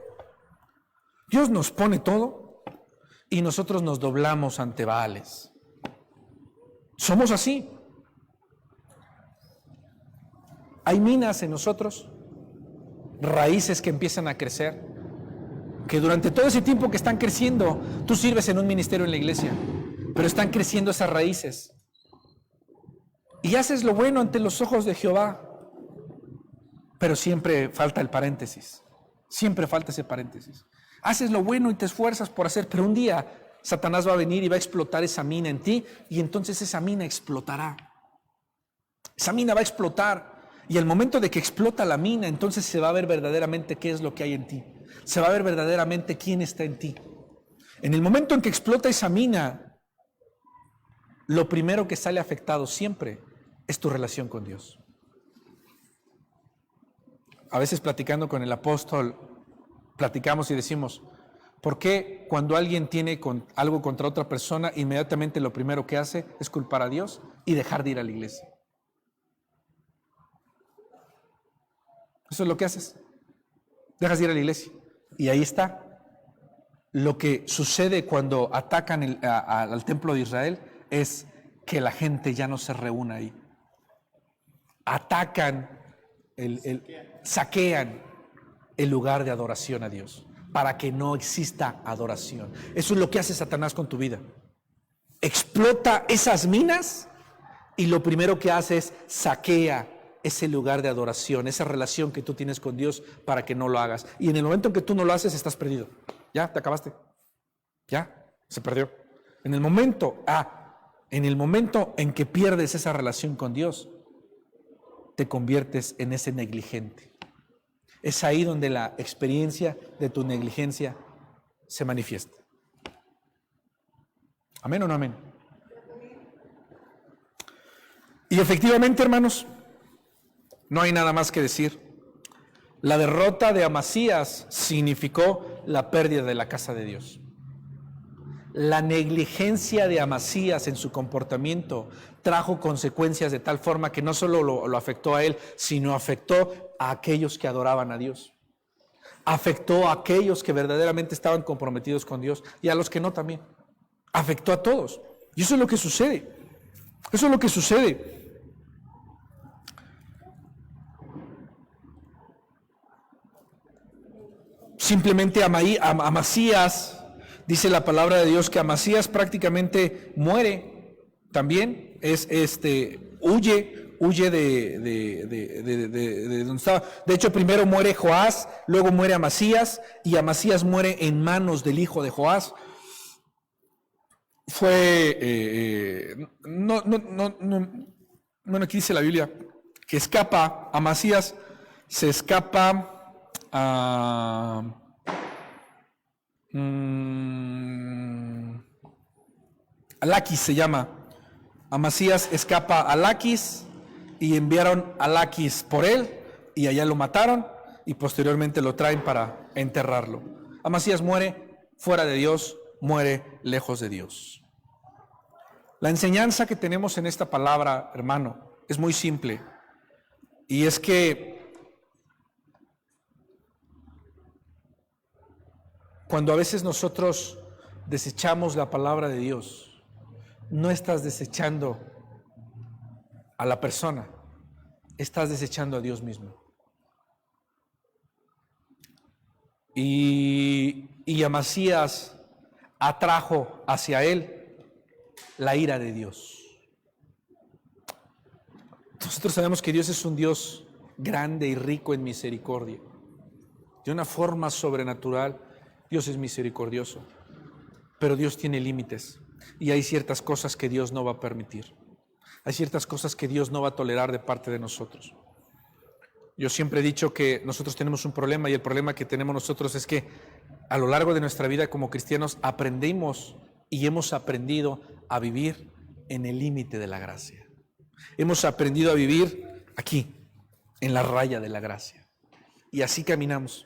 Dios nos pone todo y nosotros nos doblamos ante Baales. Somos así. Hay minas en nosotros, raíces que empiezan a crecer, que durante todo ese tiempo que están creciendo, tú sirves en un ministerio en la iglesia, pero están creciendo esas raíces. Y haces lo bueno ante los ojos de Jehová, pero siempre falta el paréntesis, siempre falta ese paréntesis. Haces lo bueno y te esfuerzas por hacer, pero un día Satanás va a venir y va a explotar esa mina en ti, y entonces esa mina explotará. Esa mina va a explotar, y al momento de que explota la mina, entonces se va a ver verdaderamente qué es lo que hay en ti. Se va a ver verdaderamente quién está en ti. En el momento en que explota esa mina, lo primero que sale afectado siempre es tu relación con Dios. a veces platicando con el apóstol, platicamos y decimos, ¿por qué cuando alguien tiene algo contra otra persona, inmediatamente lo primero que hace es culpar a Dios y dejar de ir a la iglesia? Eso es lo que haces. Dejas de ir a la iglesia. Y ahí está. Lo que sucede cuando atacan al templo de Israel es que la gente ya no se reúne ahí. Atacan, saquean el lugar de adoración a Dios para que no exista adoración. Eso es lo que hace Satanás con tu vida. Explota esas minas y lo primero que hace es saquea ese lugar de adoración, esa relación que tú tienes con Dios para que no lo hagas. Y en el momento en que tú no lo haces, estás perdido. Ya, te acabaste. Ya, se perdió. En el momento en que pierdes esa relación con Dios, te conviertes en ese negligente. Es ahí donde la experiencia de tu negligencia se manifiesta. ¿Amén o no amén? Y efectivamente, hermanos, no hay nada más que decir. La derrota de Amasías significó la pérdida de la casa de Dios. La negligencia de Amasías en su comportamiento trajo consecuencias de tal forma que no solo lo afectó a él, sino afectó a aquellos que adoraban a Dios. Afectó a aquellos que verdaderamente estaban comprometidos con Dios y a los que no también. Afectó a todos. Y eso es lo que sucede. Eso es lo que sucede. Simplemente Amasías, dice la palabra de Dios que Amasías prácticamente muere también, huye de donde estaba. De hecho, primero muere Joás, luego muere Amasías, y Amasías muere en manos del hijo de Joás. Bueno, aquí dice la Biblia que escapa, Amasías se escapa a Laquis, se llama. Amasías escapa a Laquis y enviaron a Laquis por él y allá lo mataron y posteriormente lo traen para enterrarlo. Amasías muere fuera de Dios, muere lejos de Dios. La enseñanza que tenemos en esta palabra, hermano, es muy simple, y es que cuando a veces nosotros desechamos la palabra de Dios, no estás desechando a la persona, estás desechando a Dios mismo. Y Amasías atrajo hacia él la ira de Dios. Nosotros sabemos que Dios es un Dios grande y rico en misericordia. De una forma sobrenatural, Dios es misericordioso, pero Dios tiene límites y hay ciertas cosas que Dios no va a permitir. Hay ciertas cosas que Dios no va a tolerar de parte de nosotros. Yo siempre he dicho que nosotros tenemos un problema, y el problema que tenemos nosotros es que a lo largo de nuestra vida como cristianos aprendimos y hemos aprendido a vivir en el límite de la gracia. Hemos aprendido a vivir aquí, en la raya de la gracia. Y así caminamos.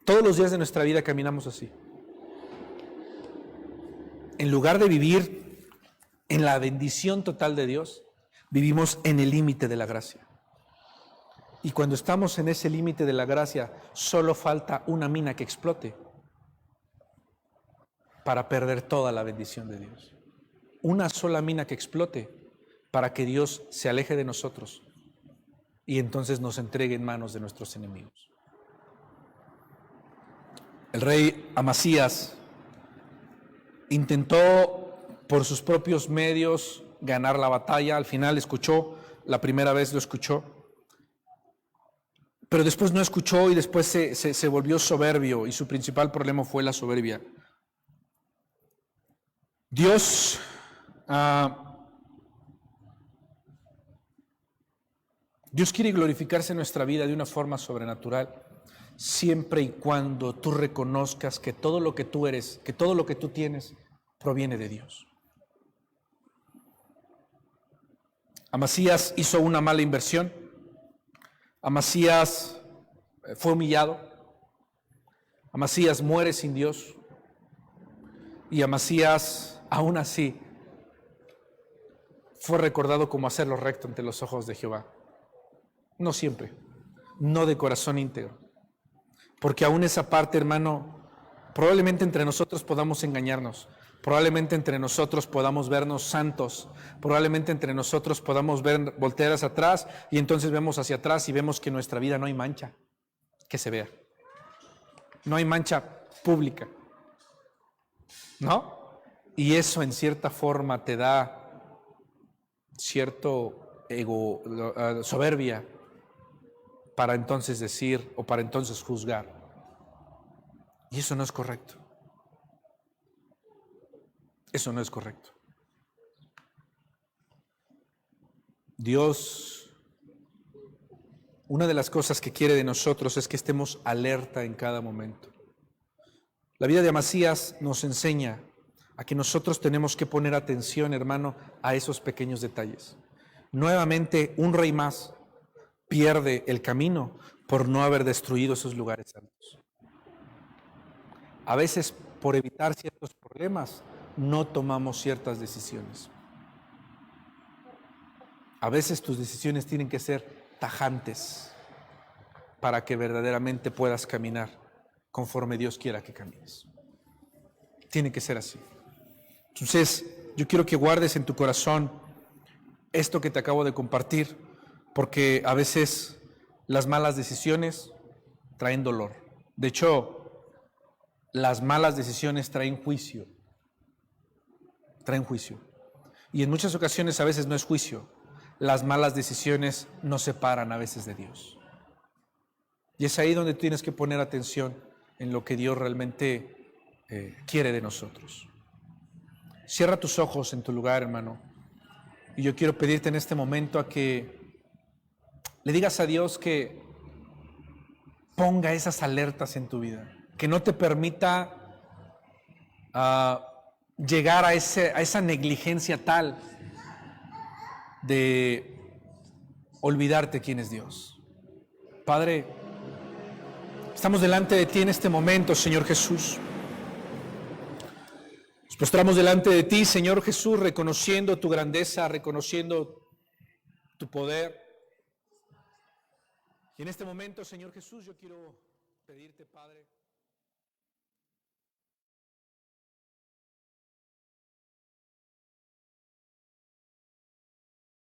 Todos los días de nuestra vida caminamos así. En lugar de vivir en la bendición total de Dios, vivimos en el límite de la gracia. Y cuando estamos en ese límite de la gracia, solo falta una mina que explote para perder toda la bendición de Dios. Una sola mina que explote para que Dios se aleje de nosotros y entonces nos entregue en manos de nuestros enemigos. El rey Amasías intentó por sus propios medios ganar la batalla. Al final la primera vez lo escuchó, pero después no escuchó y después se volvió soberbio, y su principal problema fue la soberbia. Dios quiere glorificarse en nuestra vida de una forma sobrenatural, siempre y cuando tú reconozcas que todo lo que tú eres, que todo lo que tú tienes, proviene de Dios. Amasías hizo una mala inversión. Amasías fue humillado, Amasías muere sin Dios y Amasías aún así fue recordado como hacer lo recto ante los ojos de Jehová. No siempre, no de corazón íntegro, porque aún esa parte, hermano, probablemente entre nosotros podamos engañarnos, probablemente entre nosotros podamos vernos santos, probablemente entre nosotros podamos voltear hacia atrás y entonces vemos hacia atrás y vemos que en nuestra vida no hay mancha que se vea. No hay mancha pública, ¿no? Y eso en cierta forma te da cierto soberbia para entonces decir o para entonces juzgar. Y eso no es correcto. Eso no es correcto. Dios, una de las cosas que quiere de nosotros es que estemos alerta en cada momento. La vida de Amasías nos enseña a que nosotros tenemos que poner atención, hermano, a esos pequeños detalles. Nuevamente, un rey más pierde el camino por no haber destruido esos lugares santos. A veces, por evitar ciertos problemas, no tomamos ciertas decisiones. A veces tus decisiones tienen que ser tajantes para que verdaderamente puedas caminar conforme Dios quiera que camines. Tiene que ser así. Entonces, yo quiero que guardes en tu corazón esto que te acabo de compartir, porque a veces las malas decisiones traen dolor. De hecho, las malas decisiones traen juicio. Traen juicio. Y en muchas ocasiones a veces no es juicio. Las malas decisiones nos separan a veces de Dios. Y es ahí donde tienes que poner atención en lo que Dios realmente quiere de nosotros. Cierra tus ojos en tu lugar, hermano. Y yo quiero pedirte en este momento a que le digas a Dios que ponga esas alertas en tu vida, que no te permita llegar a esa negligencia tal de olvidarte quién es Dios. Padre, estamos delante de ti en este momento, Señor Jesús. Nos postramos delante de ti, Señor Jesús, reconociendo tu grandeza, reconociendo tu poder. Y en este momento, Señor Jesús, yo quiero pedirte, Padre,